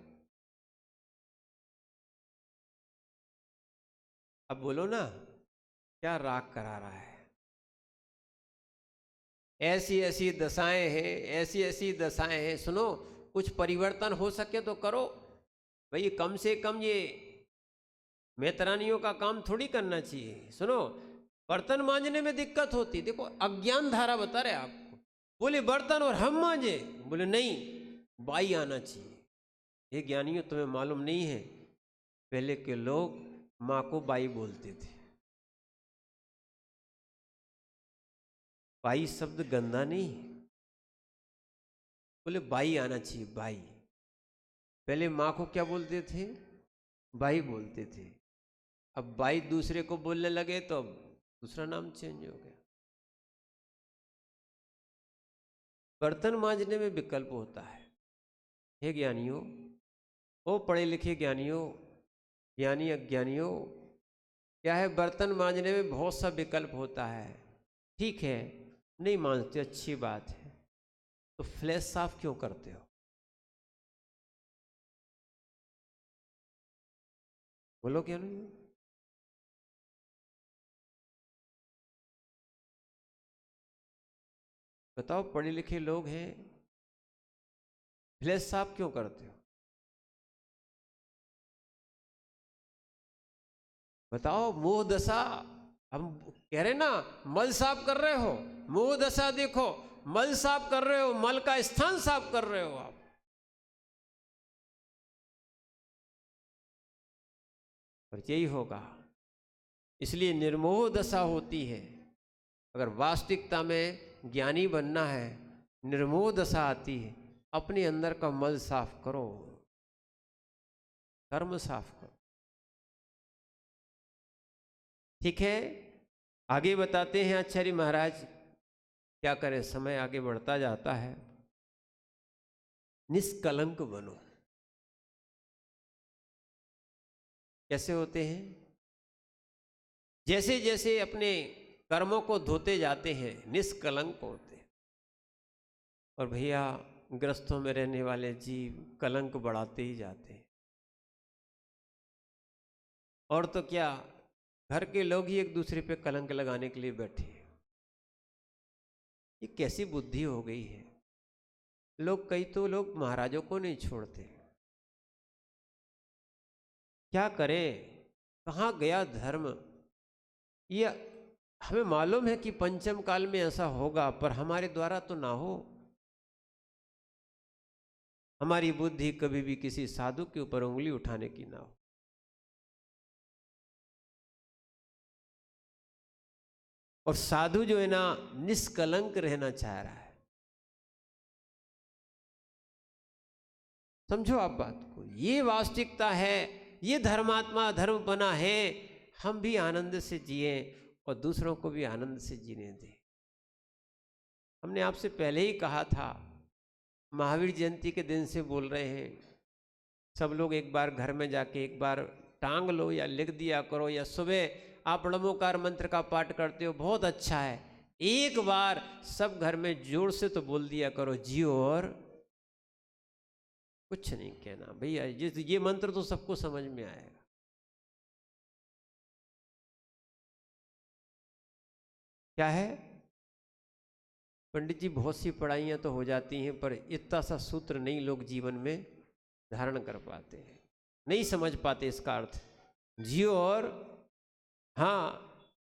अब बोलो ना, क्या राग करा रहा है? ऐसी ऐसी दशाएं हैं, ऐसी ऐसी दशाएं हैं। सुनो, कुछ परिवर्तन हो सके तो करो भाई, कम से कम ये मैतरानियों का काम थोड़ी करना चाहिए। सुनो, बर्तन मांजने में दिक्कत होती, देखो अज्ञान धारा बता रहे आपको, बोले बर्तन और हम मांजे, बोले नहीं, बाई आना चाहिए। ये ज्ञानियों तुम्हें मालूम नहीं है, पहले के लोग माँ को बाई बोलते थे। बाई शब्द गंदा नहीं, बोले बाई आना चाहिए, बाई। पहले माँ को क्या बोलते थे? बाई बोलते थे। अब बाई दूसरे को बोलने लगे तो अब दूसरा नाम चेंज हो गया। बर्तन मांजने में विकल्प होता है। हे ज्ञानियों, ओ पढ़े लिखे ज्ञानियों, ज्ञानी अज्ञानियों, क्या है, बर्तन मांजने में बहुत सा विकल्प होता है, ठीक है, नहीं मांजते अच्छी बात है, तो फ्लैश साफ क्यों करते हो? बोलो क्या नहीं? बताओ, पढ़े लिखे लोग हैं, फ्लैश साफ क्यों करते हो? बताओ, मोह दशा, हम कह रहे ना, मल साफ कर रहे हो, मोह दशा देखो, मल साफ कर रहे हो, मल का स्थान साफ कर रहे हो आप। और यही होगा, इसलिए निर्मोह दशा होती है। अगर वास्तविकता में ज्ञानी बनना है, निर्मोह दशा आती है। अपने अंदर का मल साफ करो, कर्म साफ करो, ठीक है। आगे बताते हैं आचार्य महाराज, क्या करें, समय आगे बढ़ता जाता है। निष्कलंक बनो। कैसे होते हैं? जैसे जैसे अपने कर्मों को धोते जाते हैं, निष्कलंक होते हैं। और भैया, ग्रस्तों में रहने वाले जीव कलंक बढ़ाते ही जाते हैं। और तो क्या, घर के लोग ही एक दूसरे पे कलंक लगाने के लिए बैठे हैं। ये कैसी बुद्धि हो गई है? लोग, कई तो लोग महाराजों को नहीं छोड़ते। क्या करें, कहाँ गया धर्म? ये हमें मालूम है कि पंचम काल में ऐसा होगा, पर हमारे द्वारा तो ना हो। हमारी बुद्धि कभी भी किसी साधु के ऊपर उंगली उठाने की ना हो। और साधु जो है ना, निष्कलंक रहना चाह रहा है। समझो आप बात को, ये वास्तविकता है, ये धर्मात्मा धर्म बना है। हम भी आनंद से जिए और दूसरों को भी आनंद से जीने दें। हमने आपसे पहले ही कहा था, महावीर जयंती के दिन से बोल रहे हैं, सब लोग एक बार घर में जाके एक बार टांग लो या लिख दिया करो, या सुबह आप नमोकार मंत्र का पाठ करते हो, बहुत अच्छा है। एक बार सब घर में जोर से तो बोल दिया करो, जियो और कुछ नहीं कहना भैया। ये मंत्र तो सबको समझ में आएगा। क्या है, पंडित जी बहुत सी पढ़ाइयाँ तो हो जाती हैं, पर इतना सा सूत्र नहीं लोग जीवन में धारण कर पाते हैं, नहीं समझ पाते इसका अर्थ। जियो और हाँ,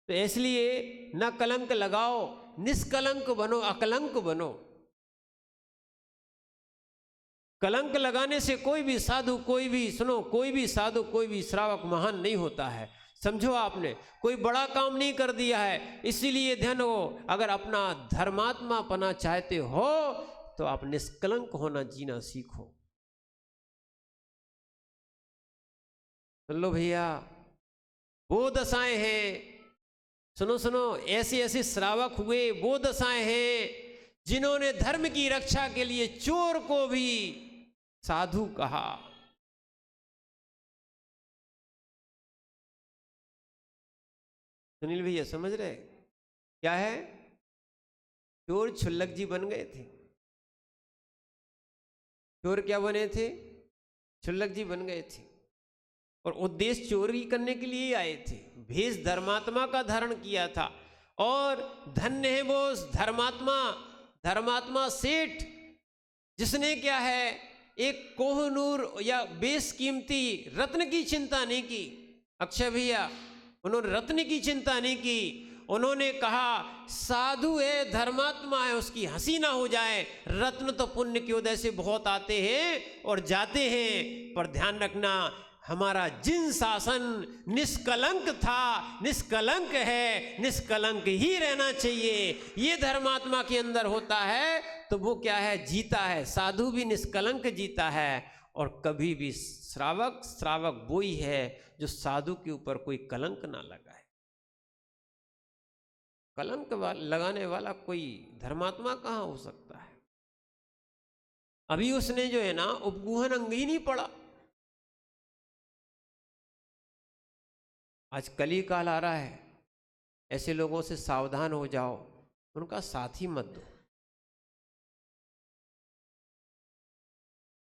तो इसलिए ना कलंक लगाओ, निष्कलंक बनो, अकलंक बनो। कलंक लगाने से कोई भी साधु, कोई भी सुनो, कोई भी साधु, कोई भी श्रावक महान नहीं होता है। समझो, आपने कोई बड़ा काम नहीं कर दिया है। इसीलिए ध्यान हो, अगर अपना धर्मात्मा पना चाहते हो तो आप निष्कलंक होना, जीना सीखो। सुन लो भैया, वो दशाएं हैं, सुनो सुनो, ऐसे ऐसे श्रावक हुए, वो दशाएं हैं जिन्होंने धर्म की रक्षा के लिए चोर को भी साधु कहा। सुनील भैया समझ रहे क्या है? चोर छुल्लक जी बन गए थे। चोर क्या बने थे? छुल्लक जी बन गए थे, और उद्देश्य चोरी करने के लिए आए थे। भेष धर्मात्मा का धारण किया था। और धन्य है वो धर्मात्मा, धर्मात्मा सेठ, जिसने क्या है, एक कोहनूर या बेशकीमती रत्न की चिंता नहीं की। अक्षय भैया, उन्होंने रत्न की चिंता नहीं की। उन्होंने कहा साधु है, धर्मात्मा है, उसकी हंसी ना हो जाए। रत्न तो पुण्य की उदय से बहुत आते हैं और जाते हैं, पर ध्यान रखना, हमारा जिन शासन निष्कलंक था, निष्कलंक है, निष्कलंक ही रहना चाहिए। ये धर्मात्मा के अंदर होता है तो वो क्या है, जीता है। साधु भी निष्कलंक जीता है। और कभी भी श्रावक वो ही है जो साधु के ऊपर कोई कलंक ना लगाए। कलंक लगाने वाला कोई धर्मात्मा कहाँ हो सकता है? अभी उसने जो है ना, उपगूहन अंग ही नहीं पड़ा। आज कली काल आ रहा है, ऐसे लोगों से सावधान हो जाओ, उनका साथ ही मत दो,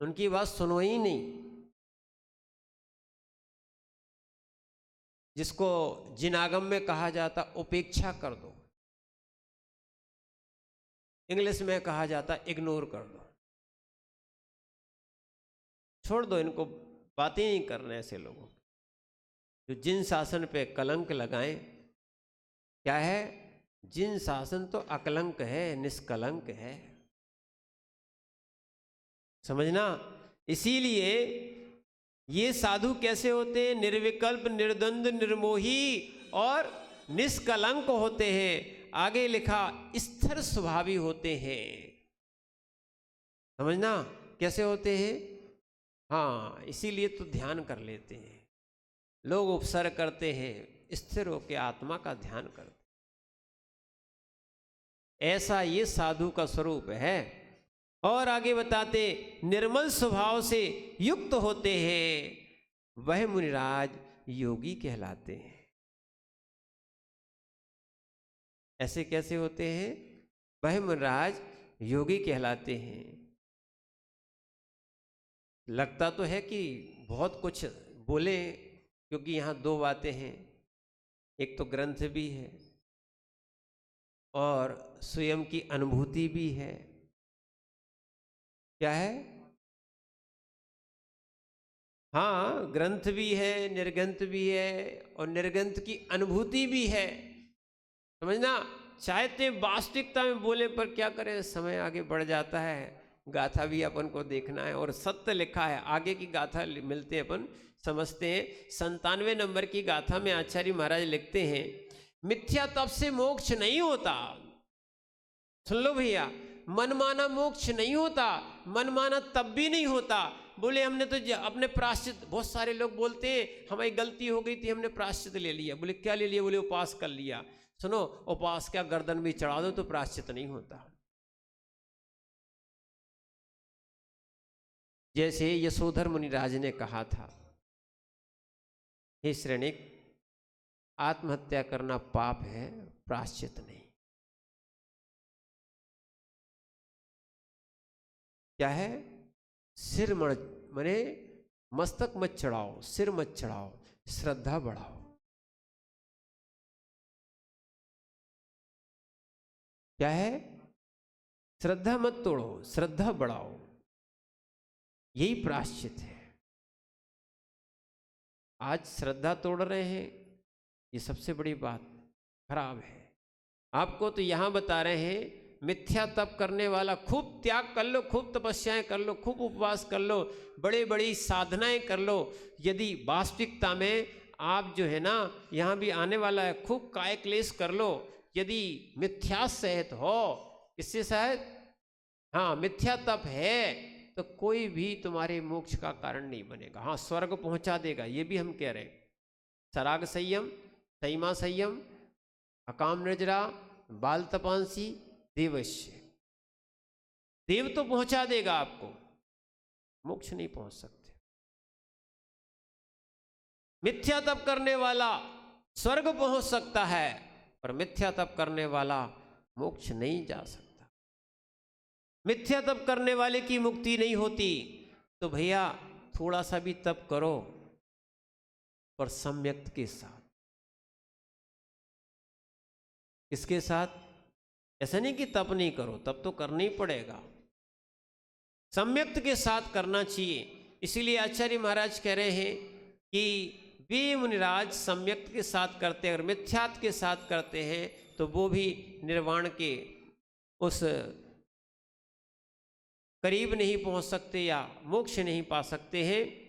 उनकी बात सुनो ही नहीं। जिसको जिनागम में कहा जाता उपेक्षा कर दो, इंग्लिश में कहा जाता इग्नोर कर दो, छोड़ दो, इनको बातें नहीं करने ऐसे लोगों जो जिन शासन पे कलंक लगाएं। क्या है? जिन शासन तो अकलंक है, निष्कलंक है, समझना। इसीलिए ये साधु कैसे होते हैं? निर्विकल्प, निर्द्वंद, निर्मोही और निष्कलंक होते हैं। आगे लिखा स्थिर स्वभावी होते हैं। समझना कैसे होते हैं? हाँ, इसीलिए तो ध्यान कर लेते हैं लोग, उपसर्ग करते हैं, स्थिर होकर आत्मा का ध्यान करते। ऐसा ये साधु का स्वरूप है। और आगे बताते, निर्मल स्वभाव से युक्त होते हैं, वह मुनिराज योगी कहलाते हैं। ऐसे कैसे होते हैं? वह मुनिराज योगी कहलाते हैं। लगता तो है कि बहुत कुछ बोले, क्योंकि यहाँ दो बातें हैं, एक तो ग्रंथ भी है और स्वयं की अनुभूति भी है। क्या है? हाँ, ग्रंथ भी है, निर्ग्रंथ भी है, और निर्ग्रंथ की अनुभूति भी है। समझना। चाहते वास्तविकता में बोले पर क्या करें, समय आगे बढ़ जाता है, गाथा भी अपन को देखना है और सत्य लिखा है। आगे की गाथा मिलते हैं, अपन समझते हैं। 97 नंबर की गाथा में आचार्य महाराज लिखते हैं, मिथ्या तप से मोक्ष नहीं होता। सुन लो भैया, मनमाना मोक्ष नहीं होता, मनमाना तब भी नहीं होता। बोले हमने तो अपने प्रायश्चित, बहुत सारे लोग बोलते हैं हमारी गलती हो गई थी, हमने प्रायश्चित ले लिया। बोले क्या ले लिया? बोले उपास कर लिया। सुनो, उपास क्या गर्दन भी चढ़ा दो तो प्रायश्चित नहीं होता। जैसे यशोधर मुनिराज ने कहा था, हे श्रेणिक, आत्महत्या करना पाप है, प्रायश्चित नहीं। क्या है? सिर मने मस्तक मत चढ़ाओ, सिर मत चढ़ाओ, श्रद्धा बढ़ाओ। क्या है? श्रद्धा मत तोड़ो, श्रद्धा बढ़ाओ, यही प्रायश्चित है। आज श्रद्धा तोड़ रहे हैं, ये सबसे बड़ी बात खराब है। आपको तो यहां बता रहे हैं, मिथ्या तप करने वाला खूब त्याग कर लो, खूब तपस्याएं कर लो, खूब उपवास कर लो, बड़े बड़ी साधनाएं कर लो। यदि वास्तविकता में आप जो है ना, यहाँ भी आने वाला है, खूब काय क्लेश कर लो। यदि मिथ्या सहित हो, इससे शायद हाँ मिथ्या तप है, तो कोई भी तुम्हारे मोक्ष का कारण नहीं बनेगा। हाँ, स्वर्ग पहुंचा देगा, ये भी हम कह रहे हैं। सराग संयम, संयमा संयम, अकाम निर्जरा, बाल तपांसी, देवश्य, देव तो पहुंचा देगा आपको, मोक्ष नहीं पहुंच सकते। मिथ्या तप करने वाला स्वर्ग पहुंच सकता है, पर मिथ्या तप करने वाला मोक्ष नहीं जा सकता। मिथ्या तप करने वाले की मुक्ति नहीं होती। तो भैया थोड़ा सा भी तप करो, पर सम्यक्त के साथ। इसके साथ ऐसा नहीं कि तप नहीं करो, तप तो करना ही पड़ेगा, सम्यक्त के साथ करना चाहिए। इसीलिए आचार्य महाराज कह रहे हैं कि वे मुनिराज सम्यक्त के साथ करते हैं, अगर मिथ्यात के साथ करते हैं तो वो भी निर्वाण के उस करीब नहीं पहुंच सकते या मोक्ष नहीं पा सकते हैं।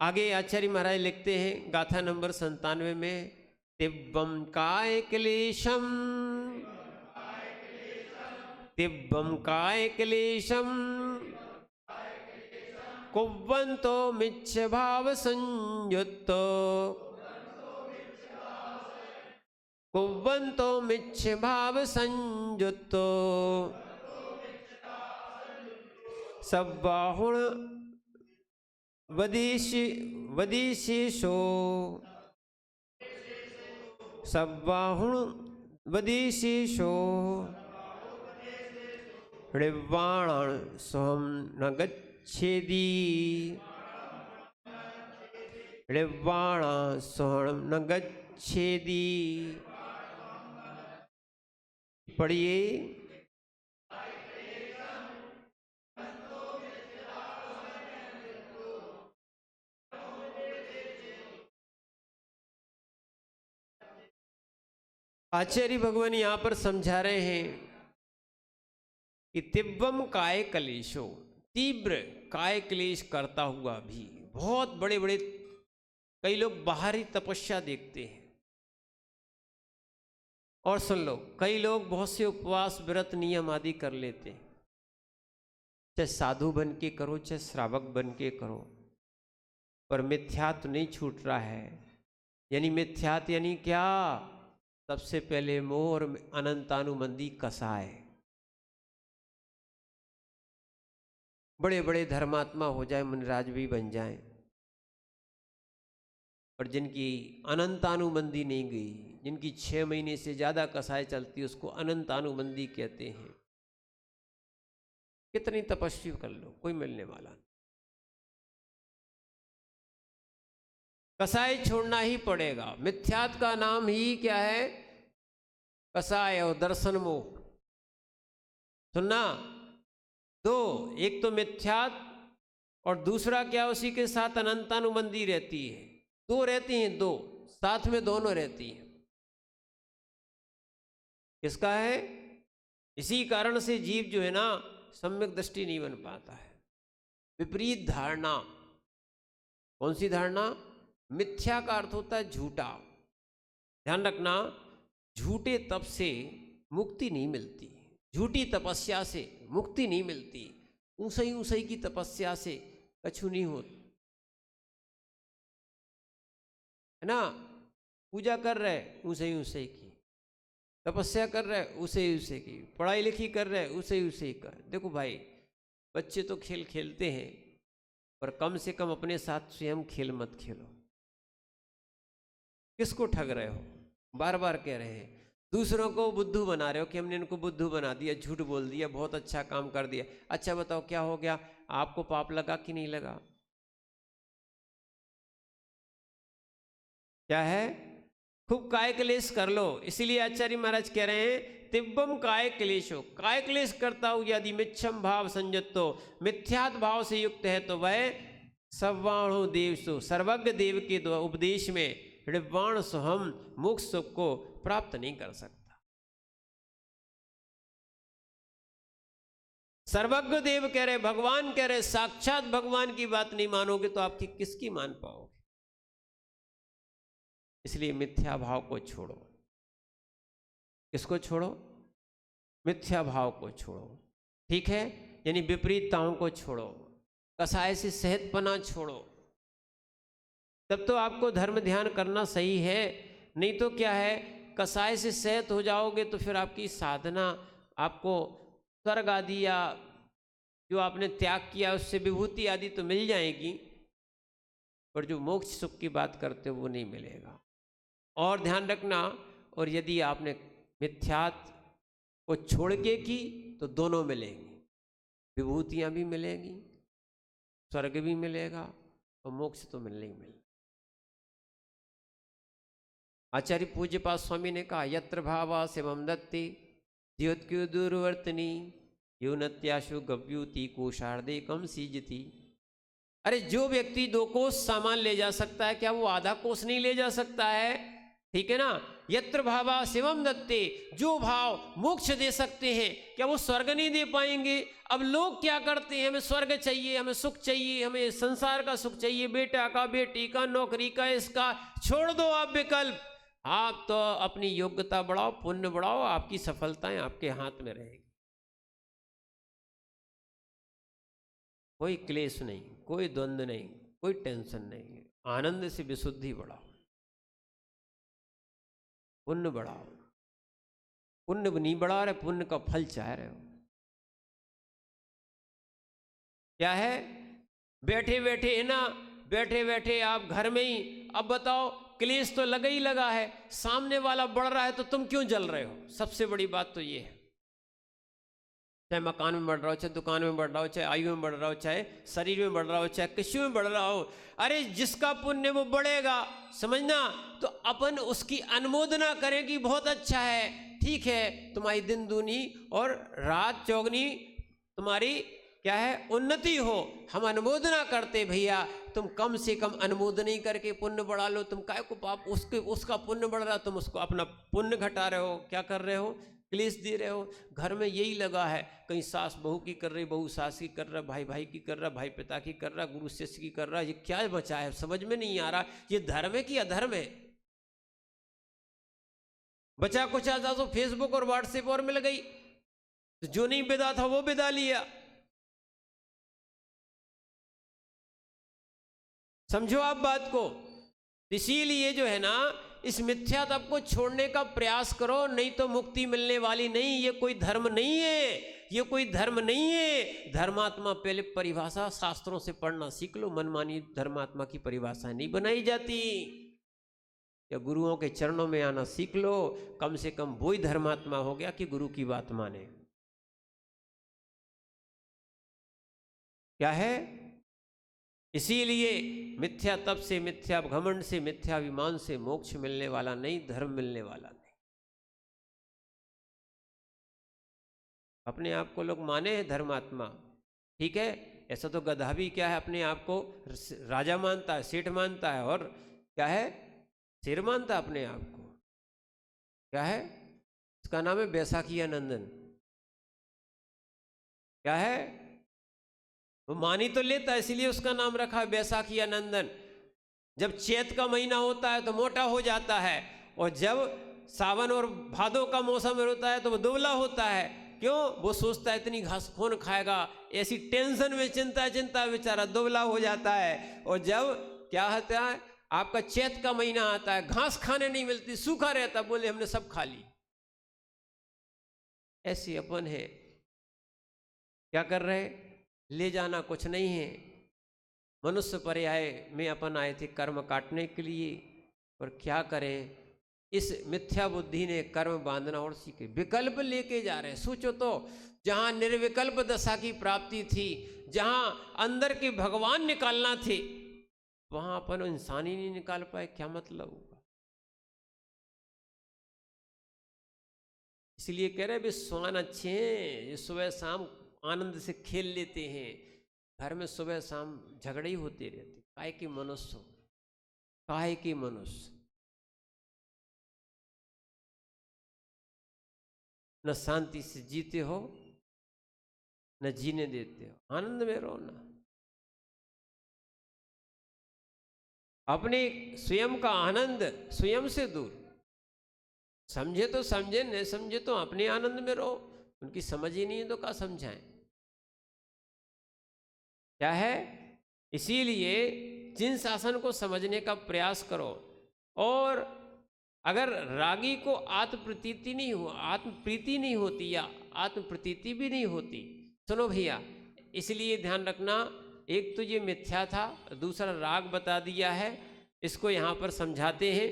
आगे आचार्य महाराज लिखते हैं गाथा नंबर 97 में, तिब्बम काय क्लेशम, तिब्बम काय क्लेशम, कुव्वन्तो मिथ्य भाव संयुक्तो, कुव्वन्तो मिथ्य भाव संयुक्तो, सब्बाहुण वदिशेषो, सब्बाहुण वदिशेषो, ऋवाणान् स्वहं न गच्छेदि, ऋवाणान् स्वहं न गच्छेदि। पढ़िए, आचार्य भगवान यहां पर समझा रहे हैं कि तिब्बम काय क्लेशो, तीव्र काय क्लेश करता हुआ भी, बहुत बड़े बड़े कई लोग बाहरी तपस्या देखते हैं। और सुन लो, कई लोग बहुत से उपवास व्रत नियम आदि कर लेते हैं, चाहे साधु बन के करो, चाहे श्रावक बन के करो, पर मिथ्यात्व नहीं छूट रहा है। यानी मिथ्यात्व यानी क्या? सबसे पहले मोह और अनंतानुबंधी कसाय। बड़े बड़े धर्मात्मा हो जाए, मुनिराज भी बन जाएं, पर जिनकी अनंतानुबंधी नहीं गई, जिनकी 6 महीने से ज्यादा कसाय चलती है, उसको अनंतानुबंधी कहते हैं। कितनी तपस्वी कर लो, कोई मिलने वाला नहीं। कसाय छोड़ना ही पड़ेगा। मिथ्यात का नाम ही क्या है? कसाय और दर्शन मोह। सुनना, दो, एक तो मिथ्यात और दूसरा क्या, उसी के साथ अनंतानुबंधी रहती है। दो रहती हैं, दो साथ में दोनों रहती हैं। किसका है? इसी कारण से जीव जो है ना सम्यक दृष्टि नहीं बन पाता है। विपरीत धारणा, कौन सी धारणा? मिथ्या का अर्थ होता है झूठा। ध्यान रखना, झूठे तप से मुक्ति नहीं मिलती, झूठी तपस्या से मुक्ति नहीं मिलती, ऊंसई ऊंसई की तपस्या से कछु नहीं होता है ना। पूजा कर रहे ऊंसई ऊंसई की, तपस्या कर रहे उसे उसे की, पढ़ाई लिखी कर रहे उसे उसे कर। देखो भाई, बच्चे तो खेल खेलते हैं, पर कम से कम अपने साथ स्वयं खेल मत खेलो। किसको ठग रहे हो? बार बार कह रहे हैं, दूसरों को बुद्धू बना रहे हो कि हमने इनको बुद्धू बना दिया, झूठ बोल दिया, बहुत अच्छा काम कर दिया। अच्छा बताओ क्या हो गया? आपको पाप लगा कि नहीं लगा? क्या है? खूब काय क्लेश कर लो। इसीलिए आचार्य महाराज कह रहे हैं, तिब्बम काय क्लेशो, काय क्लेश करता हूं यदि मिच्छम भाव संजतो, मिथ्यात भाव से युक्त है तो वह सर्वाणु देवसु, सर्वज्ञ देव के उपदेश में ऋवाण हम मोक्ष सुख को प्राप्त नहीं कर सकता। सर्वज्ञ देव कह रहे, भगवान कह रहे, साक्षात भगवान की बात नहीं मानोगे तो आपकी किसकी मान पाओगे? इसलिए मिथ्या भाव को छोड़ो। किसको छोड़ो? मिथ्या भाव को छोड़ो, ठीक है? यानी विपरीतताओं को छोड़ो, कसाय से सहजपना छोड़ो, तब तो आपको धर्म ध्यान करना सही है। नहीं तो क्या है, कसाय से सहज हो जाओगे तो फिर आपकी साधना आपको स्वर्ग आदि या जो आपने त्याग किया उससे विभूति आदि तो मिल जाएगी, पर जो मोक्ष सुख की बात करते हो वो नहीं मिलेगा। और ध्यान रखना, और यदि आपने मिथ्यात को छोड़ के की तो दोनों मिलेंगी, विभूतियां भी मिलेंगी, स्वर्ग भी मिलेगा और मोक्ष तो मिलने ही मिलेगा। आचार्य पूज्यपाद स्वामी ने कहा, यत्र भावा शिवम दत्ते ज्योत्क्यो दूरवर्तनी यूनत्याशु गव्यूति कोशार्दे कम सीजती। अरे जो व्यक्ति 2 कोस सामान ले जा सकता है, क्या वो आधा कोस नहीं ले जा सकता है? ठीक है ना। यत्र भावा शिवम दत्ते, जो भाव मोक्ष दे सकते हैं, क्या वो स्वर्ग नहीं दे पाएंगे? अब लोग क्या करते हैं, हमें स्वर्ग चाहिए, हमें सुख चाहिए, हमें संसार का सुख चाहिए, बेटा का, बेटी का, नौकरी का, इसका छोड़ दो आप विकल्प। आप तो अपनी योग्यता बढ़ाओ, पुण्य बढ़ाओ, आपकी सफलताएं आपके हाथ में रहेगी। कोई क्लेश नहीं, कोई द्वंद्व नहीं, कोई टेंशन नहीं, आनंद से विशुद्धि बढ़ाओ, पुण्य बढ़ाओ। पुण्य नहीं बढ़ा रहे, पुण्य का फल चाह रहे हो। क्या है? बैठे बैठे है ना, बैठे बैठे आप घर में ही, अब बताओ क्लेश तो लगा ही लगा है, सामने वाला बढ़ रहा है तो तुम क्यों जल रहे हो? सबसे बड़ी बात तो ये है। चाहे मकान में बढ़ रहा हो, चाहे दुकान में बढ़ रहा हो, चाहे आयु में बढ़ रहा हो, चाहे शरीर में बढ़ रहा हो, चाहे किसी में बढ़ रहा हो, अरे जिसका पुण्य वो बढ़ेगा, समझना। तो अपन उसकी अनुमोदना करें कि बहुत अच्छा है, ठीक है, तुम्हारी दिन दूनी और रात चौगनी तुम्हारी क्या है, उन्नति हो। हम अनुमोदना करते, भैया तुम कम से कम अनुमोदन ही करके पुण्य बढ़ा लो। तुम काय को पाप, उसका पुण्य बढ़ रहा, तुम उसको अपना पुण्य घटा रहे हो। क्या कर रहे हो? क्लेश दे रहे हो। घर में यही लगा है, कहीं सास बहू की कर रही, बहू सास की कर रहा, भाई भाई की कर रहा, भाई पिता की कर रहा, गुरु शिष्य की कर रहा। ये क्या बचा है? समझ में नहीं आ रहा, ये धर्म है कि अधर्म है? बचा कुछ आता तो फेसबुक और व्हाट्सएप और मिल गई, तो जो नहीं बिदा था वो बिदा लिया। समझो आप बात को। इसीलिए जो है ना, इस मिथ्या तप को छोड़ने का प्रयास करो, नहीं तो मुक्ति मिलने वाली नहीं। ये कोई धर्म नहीं है, ये कोई धर्म नहीं है। धर्मात्मा पहले परिभाषा शास्त्रों से पढ़ना सीख लो। मनमानी धर्मात्मा की परिभाषा नहीं बनाई जाती। या गुरुओं के चरणों में आना सीख लो, कम से कम वही धर्मात्मा हो गया कि गुरु की बात माने। क्या है? इसीलिए मिथ्या तप से, मिथ्या घमंड से, मिथ्या विमान से मोक्ष मिलने वाला नहीं, धर्म मिलने वाला नहीं। अपने आप को लोग माने हैं धर्मात्मा, ठीक है। ऐसा तो गधा भी क्या है, अपने आप को राजा मानता है, सेठ मानता है, और क्या है, शेर मानता है अपने आप को। क्या है? उसका नाम है बैसाखी नंदन। क्या है? वो मानी तो लेता है, इसीलिए उसका नाम रखा है बैसाखी नंदन। जब चैत का महीना होता है तो मोटा हो जाता है, और जब सावन और भादों का मौसम होता है तो वो दुबला होता है। क्यों? वो सोचता है इतनी घास कौन खाएगा, ऐसी टेंशन में चिंता बेचारा दुबला हो जाता है। और जब क्या होता है, आपका चैत का महीना आता है, घास खाने नहीं मिलती, सूखा रहता, बोले हमने सब खा ली। ऐसी अपन है, क्या कर रहे? ले जाना कुछ नहीं है। मनुष्य पर्याय में अपन आए थे कर्म काटने के लिए, और क्या करें, इस मिथ्या बुद्धि ने कर्म बांधना और सीखे, विकल्प लेके जा रहे हैं। सोचो तो, जहां निर्विकल्प दशा की प्राप्ति थी, जहां अंदर के भगवान निकालना थे, वहां अपन इंसान ही नहीं निकाल पाए, क्या मतलब होगा? इसलिए कह रहे स्वान अच्छे हैं, ये सुबह शाम आनंद से खेल लेते हैं। घर में सुबह शाम झगड़े ही होते रहते, काहे की मनुष्य हो, काहे की मनुष्य। न शांति से जीते हो, न जीने देते हो, आनंद में रहो ना। अपने स्वयं का आनंद स्वयं से दूर, समझे तो समझे, नहीं समझे तो अपने आनंद में रहो। उनकी समझ ही नहीं है तो क्या समझाएं? क्या है? इसीलिए जिन शासन को समझने का प्रयास करो। और अगर रागी को आत्मप्रतीति नहीं हो, आत्मप्रीति नहीं होती, या आत्मप्रतीति भी नहीं होती, सुनो भैया, इसलिए ध्यान रखना, एक तो ये मिथ्या था, दूसरा राग बता दिया है। इसको यहाँ पर समझाते हैं,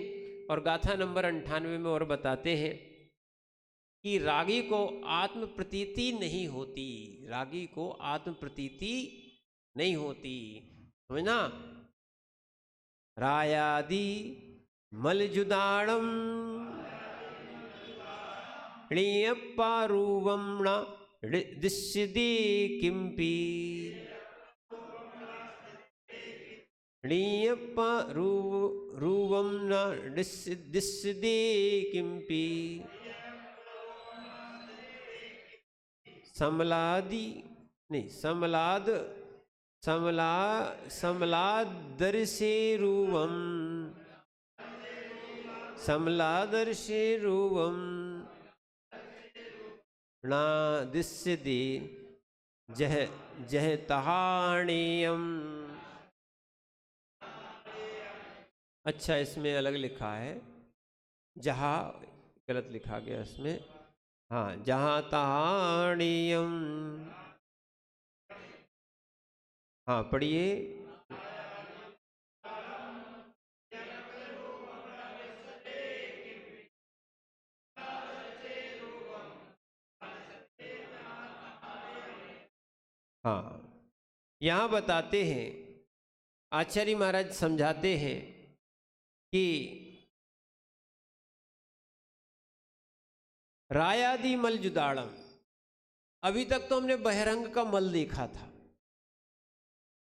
और गाथा नंबर 98 में और बताते हैं कि रागी को आत्मप्रतीति नहीं होती, रागी को आत्मप्रतीति नहीं होती, समझना। रायादि मलजुदाणम णीयप्पारूवम्ण दिश्यते किंपि, णीयप्पारूवम्ण दिश्यते किंपि, समलादि नहीं, समलादर्शेरुवम, समलादर्शेरुवम न दिश्यते जह जह तहाणेयम। अच्छा, इसमें अलग लिखा है, जहाँ गलत लिखा गया इसमें। हाँ, जहाँ तहाणेयम। हाँ पढ़िए। हाँ, यहाँ बताते हैं, आचार्य महाराज समझाते हैं कि रायादि मल जुदाड़म, अभी तक तो हमने बहिरंग का मल देखा था।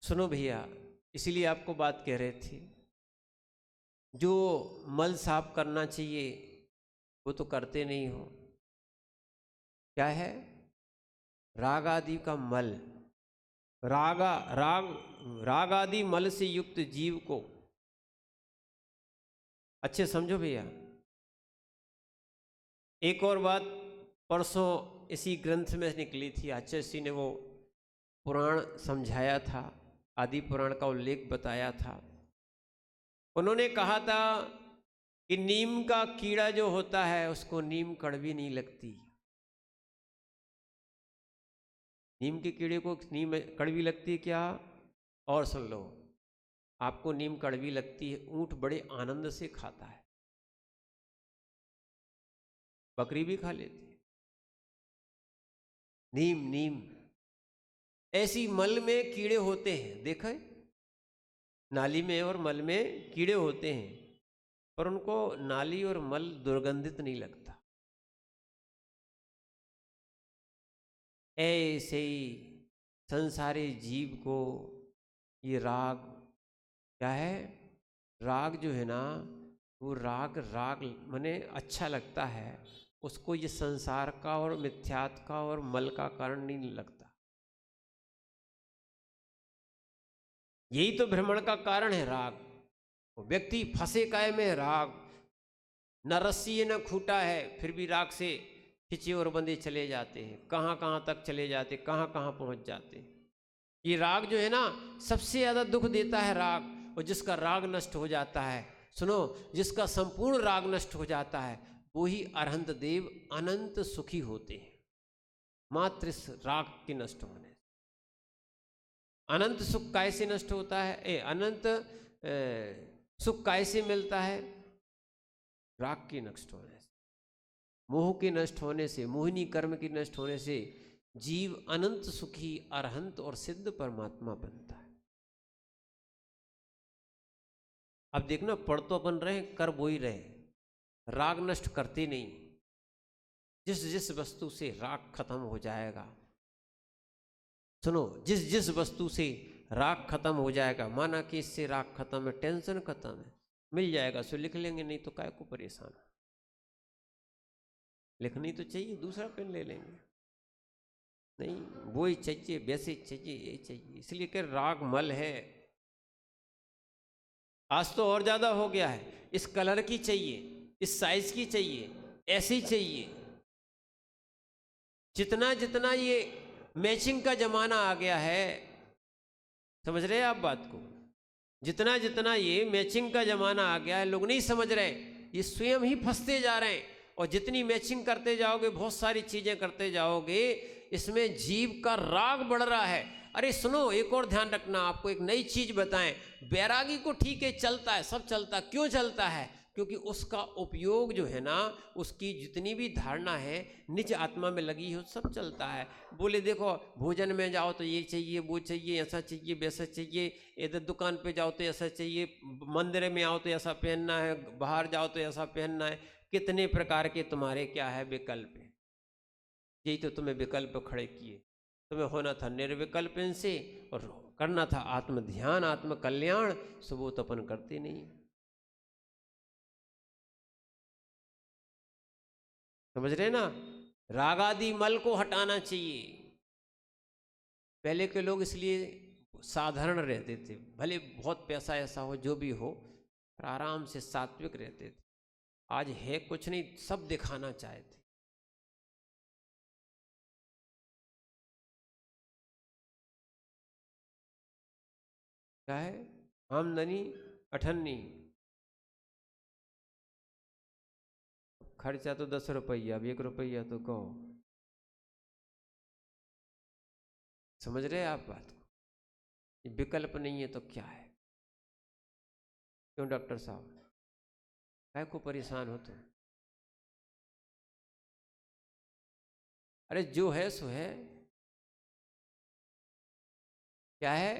सुनो भैया, इसीलिए आपको बात कह रहे थे, जो मल साफ करना चाहिए वो तो करते नहीं हो। क्या है? राग आदि का मल, राग आदि मल से युक्त जीव को, अच्छे समझो भैया। एक और बात परसों इसी ग्रंथ में निकली थी, आचार्य ने वो पुराण समझाया था, आदि पुराण का उल्लेख बताया था। उन्होंने कहा था कि नीम का कीड़ा जो होता है उसको नीम कड़वी नहीं लगती। नीम के कीड़े को नीम कड़वी लगती है क्या? और सुन लो, आपको नीम कड़वी लगती है, ऊंट बड़े आनंद से खाता है, बकरी भी खा लेती है नीम। नीम ऐसी मल में कीड़े होते हैं, देखा है? नाली में और मल में कीड़े होते हैं, पर उनको नाली और मल दुर्गंधित नहीं लगता। ऐसे ही संसारी जीव को ये राग, क्या है? राग जो है ना, वो राग माने अच्छा लगता है, उसको ये संसार का और मिथ्यात्व का और मल का कारण नहीं लगता। यही तो भ्रमण का कारण है राग। व्यक्ति फंसे काय में राग, न रस्सी है न खूंटा है, फिर भी राग से खिंचे और बंधे चले जाते हैं, कहाँ कहाँ तक चले जाते, कहाँ कहाँ पहुँच जाते हैं। ये राग जो है ना सबसे ज़्यादा दुख देता है राग। और जिसका राग नष्ट हो जाता है, सुनो, जिसका संपूर्ण राग नष्ट हो जाता है वो ही अरहंत देव अनंत सुखी होते हैं, मात्र इस राग के नष्ट होने। अनंत सुख कैसे नष्ट होता है, अनंत सुख कैसे मिलता है? राग के नष्ट होने से, मोह के नष्ट होने से, मोहिनी कर्म के नष्ट होने से जीव अनंत सुखी अरहंत और सिद्ध परमात्मा बनता है। अब देखना, पढ़ तो अपन रहे, कर वो ही रहे, राग नष्ट करते नहीं। जिस जिस वस्तु से राग खत्म हो जाएगा, सुनो, जिस जिस वस्तु से राग खत्म हो जाएगा, माना कि इससे राग खत्म है, टेंशन खत्म है, मिल जाएगा सो लिख लेंगे, नहीं तो काय को परेशान। लिखनी तो चाहिए, दूसरा पेन ले लेंगे, नहीं वो ही चाहिए, वैसे चाहिए, यही चाहिए। इसलिए कि राग मल है। आज तो और ज्यादा हो गया है, इस कलर की चाहिए, इस साइज की चाहिए, ऐसी चाहिए। जितना जितना ये मैचिंग का जमाना आ गया है, समझ रहे हैं आप बात को? जितना जितना ये मैचिंग का जमाना आ गया है, लोग नहीं समझ रहे, ये स्वयं ही फंसते जा रहे हैं। और जितनी मैचिंग करते जाओगे, बहुत सारी चीजें करते जाओगे, इसमें जीव का राग बढ़ रहा है। अरे सुनो, एक और ध्यान रखना, आपको एक नई चीज बताएं। बैरागी को ठीक है, चलता है, सब चलता, क्यों चलता है? क्योंकि उसका उपयोग जो है ना, उसकी जितनी भी धारणा है निज आत्मा में लगी हो, सब चलता है। बोले देखो, भोजन में जाओ तो ये चाहिए, वो चाहिए, ऐसा चाहिए, वैसा चाहिए, इधर दुकान पे जाओ तो ऐसा चाहिए, मंदिर में आओ तो ऐसा पहनना है, बाहर जाओ तो ऐसा पहनना है। कितने प्रकार के तुम्हारे क्या है विकल्प है। यही तो तुम्हें विकल्प खड़े किए। तुम्हें होना था निर्विकल्प इनसे, और करना था आत्म ध्यान, आत्म कल्याण, सो वो तो अपन करते नहीं। समझ रहे ना? रागादि मल को हटाना चाहिए। पहले के लोग इसलिए साधारण रहते थे, भले बहुत पैसा ऐसा हो, जो भी हो, पर आराम से सात्विक रहते थे। आज है कुछ नहीं, सब दिखाना चाहते। क्या है? आमदनी अठन्नी, खर्चा तो 10 रुपया, अब 1 रुपया तो कहो। समझ रहे हैं आप बात को? विकल्प नहीं है तो क्या है? क्यों डॉक्टर साहब, काय को परेशान हो तुम? अरे जो है सो है। क्या है?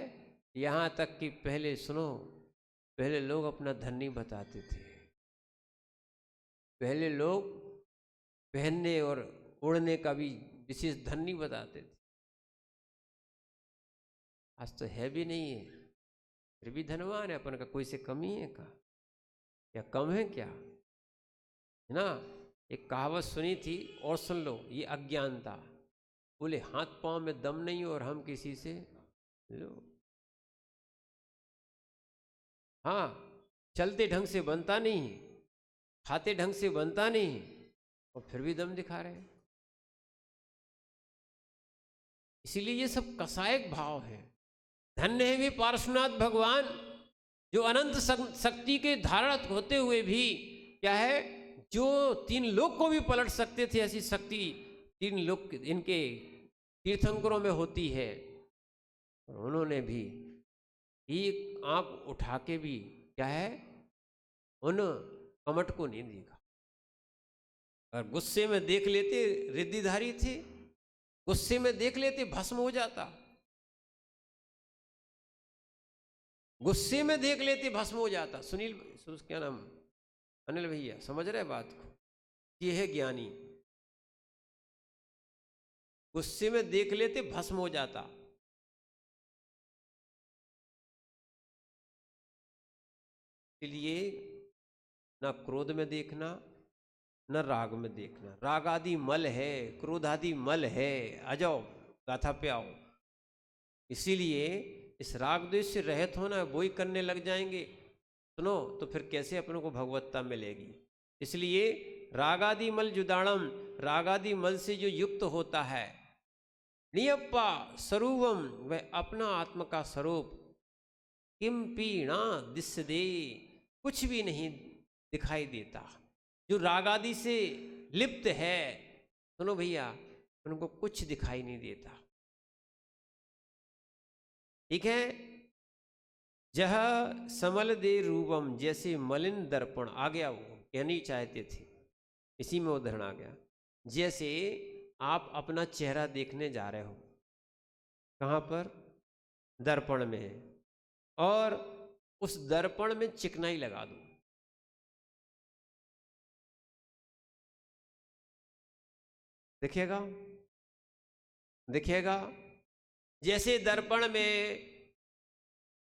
यहां तक कि पहले सुनो, पहले लोग अपना धन नहीं बताते थे। पहले लोग पहनने और ओढ़ने का भी विशेष धन नहीं बताते थे। आज तो है भी नहीं है, फिर भी धनवान है। अपन का कोई से कमी है का? या कम है क्या? है ना? एक कहावत सुनी थी, और सुन लो, ये अज्ञानता। बोले हाथ पांव में दम नहीं और हम किसी से लो। हाँ, चलते ढंग से बनता नहीं, खाते ढंग से बनता नहीं, और फिर भी दम दिखा रहे हैं। इसीलिए ये सब कसायक भाव है। धन्य है वे पार्श्वनाथ भगवान, जो अनंत शक्ति के धारक होते हुए भी क्या है, जो 3 लोक को भी पलट सकते थे, ऐसी शक्ति 3 लोक इनके तीर्थंकरों में होती है। और उन्होंने भी एक आंख उठा के भी क्या है, उन कमट को नहीं देखा। और गुस्से में देख लेते, रिद्धिधारी थे, गुस्से में देख लेते भस्म हो जाता, गुस्से में देख लेते भस्म हो जाता। सुनील, क्या नाम, अनिल भैया, समझ रहे बात को? ये है ज्ञानी। गुस्से में देख लेते भस्म हो जाता। इसलिए ना क्रोध में देखना, न राग में देखना। राग आदि मल है, क्रोध आदि मल है, आ जाओ गाथा पे आओ। इसीलिए इस राग द्वेष से रहित होना, वो ही करने लग जाएंगे सुनो, तो फिर कैसे अपनों को भगवत्ता मिलेगी। इसलिए रागादि मल जुदाणम, रागादि मल से जो युक्त होता है, नियप्पा स्वरूपम, वह अपना आत्मा का स्वरूप, किम पीणा दिस्सदे, कुछ भी नहीं दिखाई देता। जो रागादि से लिप्त है, सुनो भैया, उनको कुछ दिखाई नहीं देता। ठीक है। जह समल दे रूपम, जैसे मलिन दर्पण, आ गया वो कहनी चाहते थे, इसी में उदाहरण आ गया। जैसे आप अपना चेहरा देखने जा रहे हो, कहाँ पर? दर्पण में, और उस दर्पण में चिकनाई लगा दो, दिखेगा? दिखेगा? जैसे दर्पण में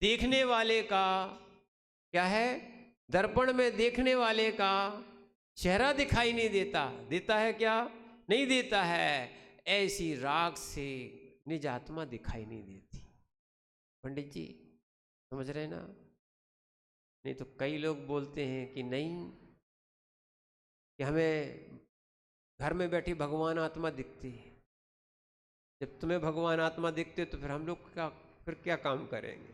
देखने वाले का क्या है, दर्पण में देखने वाले का चेहरा दिखाई नहीं देता, देता है क्या? नहीं देता है। ऐसी राग से निज आत्मा दिखाई नहीं देती। पंडित जी समझ रहे ना? नहीं तो कई लोग बोलते हैं कि नहीं, कि हमें घर में बैठी भगवान आत्मा दिखती है। जब तुम्हें भगवान आत्मा दिखते तो फिर हम लोग फिर क्या काम करेंगे?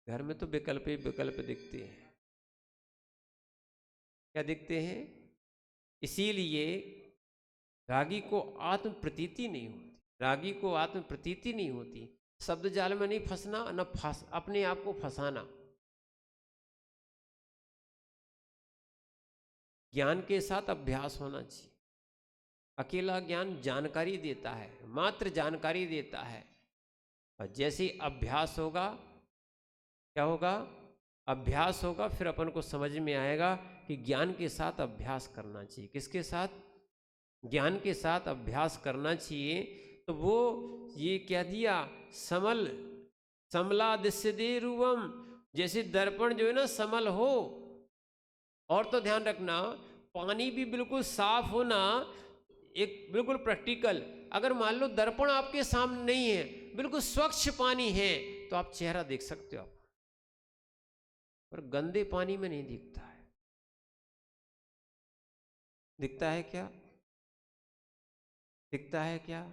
घर में तो विकल्प ही विकल्प दिखते हैं। क्या दिखते हैं? इसीलिए रागी को आत्म प्रतीति नहीं होती, रागी को आत्म प्रतीति नहीं होती। शब्द जाल में नहीं फंसना, न अपने आप को फंसाना। ज्ञान के साथ अभ्यास होना चाहिए। अकेला ज्ञान जानकारी देता है, मात्र जानकारी देता है, और जैसे अभ्यास होगा, क्या होगा? अभ्यास होगा, फिर अपन को समझ में आएगा कि ज्ञान के साथ अभ्यास करना चाहिए। किसके साथ? ज्ञान के साथ अभ्यास करना चाहिए। तो वो ये क्या दिया, समल, समला दिस्यते रूपम, जैसे दर्पण जो है ना समल हो। और तो ध्यान रखना, पानी भी बिल्कुल साफ होना, एक बिल्कुल प्रैक्टिकल। अगर मान लो दर्पण आपके सामने नहीं है, बिल्कुल स्वच्छ पानी है, तो आप चेहरा देख सकते हो आप, पर गंदे पानी में नहीं दिखता है। दिखता है क्या? दिखता है क्या?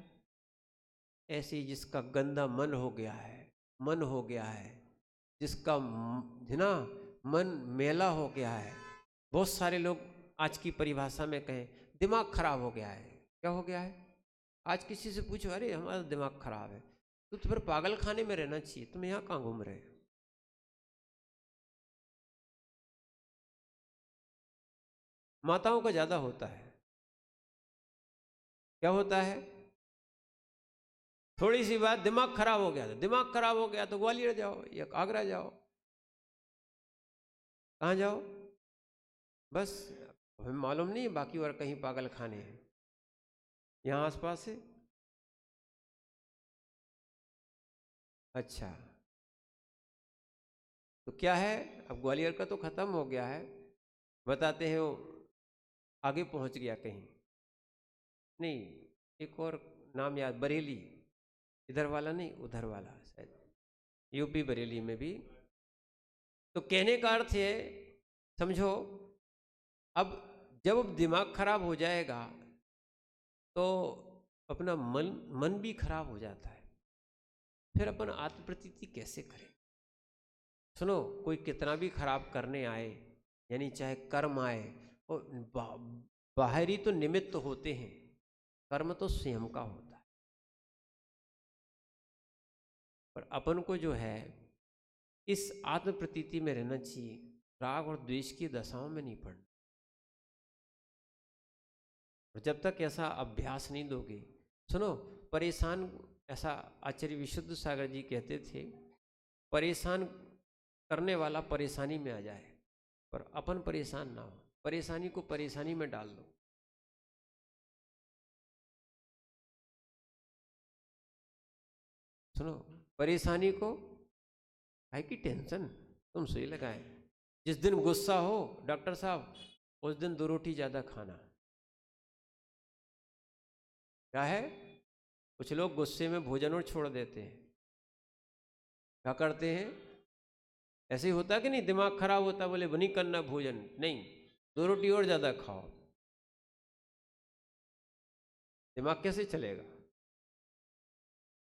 ऐसे ही जिसका गंदा मन हो गया है, मन हो गया है, जिसका है ना मन मैला हो गया है। बहुत सारे लोग आज की परिभाषा में कहें दिमाग खराब हो गया है। क्या हो गया है? आज किसी से पूछो, अरे हमारा दिमाग खराब है, तो फिर पागल खाने में रहना चाहिए, तुम यहाँ कहाँ घूम रहे हो? माताओं का ज्यादा होता है। क्या होता है? थोड़ी सी बात, दिमाग खराब हो गया, तो दिमाग खराब हो गया तो ग्वालियर जाओ या आगरा जाओ, कहाँ जाओ? बस हमें मालूम नहीं बाकी और कहीं पागल खाने हैं यहाँ आसपास है। अच्छा, तो क्या है, अब ग्वालियर का तो खत्म हो गया है, बताते हैं वो आगे पहुंच गया कहीं, नहीं एक और नाम याद, बरेली, इधर वाला नहीं उधर वाला शायद, यूपी बरेली में भी। तो कहने का अर्थ है, समझो, अब जब दिमाग खराब हो जाएगा तो अपना मन भी खराब हो जाता है, फिर अपन आत्म प्रतीति कैसे करें? सुनो, कोई कितना भी खराब करने आए, यानी चाहे कर्म आए, और बाहरी तो निमित्त होते हैं, कर्म तो स्वयं का होता है। पर अपन को जो है इस आत्म प्रतीति में रहना चाहिए, राग और द्वेष की दशाओं में नहीं पड़ना। और जब तक ऐसा अभ्यास नहीं दोगे, सुनो, परेशान, ऐसा आचार्य विशुद्ध सागर जी कहते थे, परेशान करने वाला परेशानी में आ जाए, पर अपन परेशान ना हो, परेशानी को परेशानी में डाल दो। सुनो, परेशानी को है कि टेंशन, तुम सुई लगाए। जिस दिन गुस्सा हो डॉक्टर साहब, उस दिन 2 रोटी ज़्यादा खाना। क्या है, कुछ लोग गुस्से में भोजन और छोड़ देते हैं। क्या करते हैं, ऐसे ही होता है कि नहीं, दिमाग खराब होता है, बोले बनी करना भोजन, नहीं 2 रोटी और ज़्यादा खाओ। दिमाग कैसे चलेगा?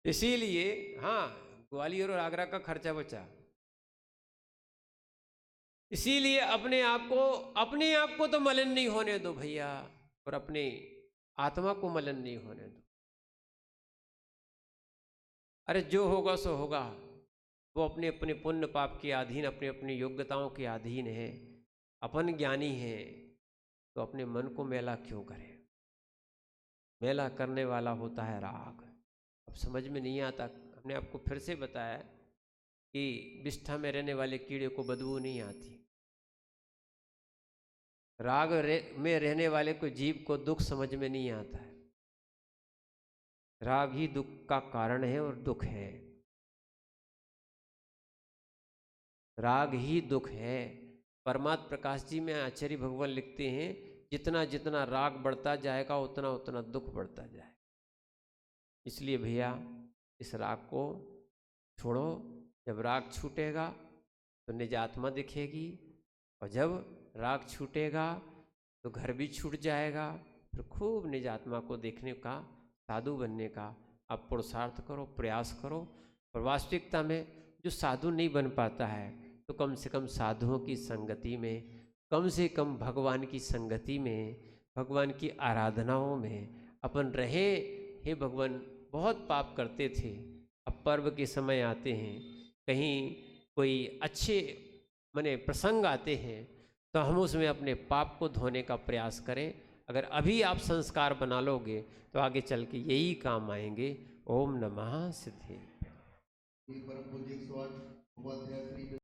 इसीलिए हाँ, ग्वालियर और आगरा का खर्चा बचा। इसीलिए अपने आप को तो मलिन नहीं होने दो भैया, और अपने आत्मा को मलिन नहीं होने दो। अरे जो होगा सो होगा, वो अपने अपने पुण्य पाप के अधीन, अपने अपनी योग्यताओं के अधीन है। अपन ज्ञानी हैं तो अपने मन को मैला क्यों करें? मैला करने वाला होता है राग। अब समझ में नहीं आता, हमने आपको फिर से बताया कि विष्ठा में रहने वाले कीड़े को बदबू नहीं आती। राग में रहने वाले को, जीव को दुख समझ में नहीं आता है। राग ही दुख का कारण है और दुख है। राग ही दुख है। परमात्म प्रकाश जी में आचार्य भगवान लिखते हैं, जितना जितना राग बढ़ता जाएगा उतना उतना दुख बढ़ता जाएगा। इसलिए भैया इस राग को छोड़ो। जब राग छूटेगा तो निज आत्मा दिखेगी, और जब राग छूटेगा तो घर भी छूट जाएगा। फिर खूब निज आत्मा को देखने का, साधु बनने का आप पुरुषार्थ करो, प्रयास करो। और वास्तविकता में जो साधु नहीं बन पाता है, तो कम से कम साधुओं की संगति में, कम से कम भगवान की संगति में, भगवान की आराधनाओं में अपन रहे। हे भगवान, बहुत पाप करते थे, अब पर्व के समय आते हैं, कहीं कोई अच्छे माने प्रसंग आते हैं, तो हम उसमें अपने पाप को धोने का प्रयास करें। अगर अभी आप संस्कार बना लोगे तो आगे चल के यही काम आएंगे। ओम नमः सिद्धे।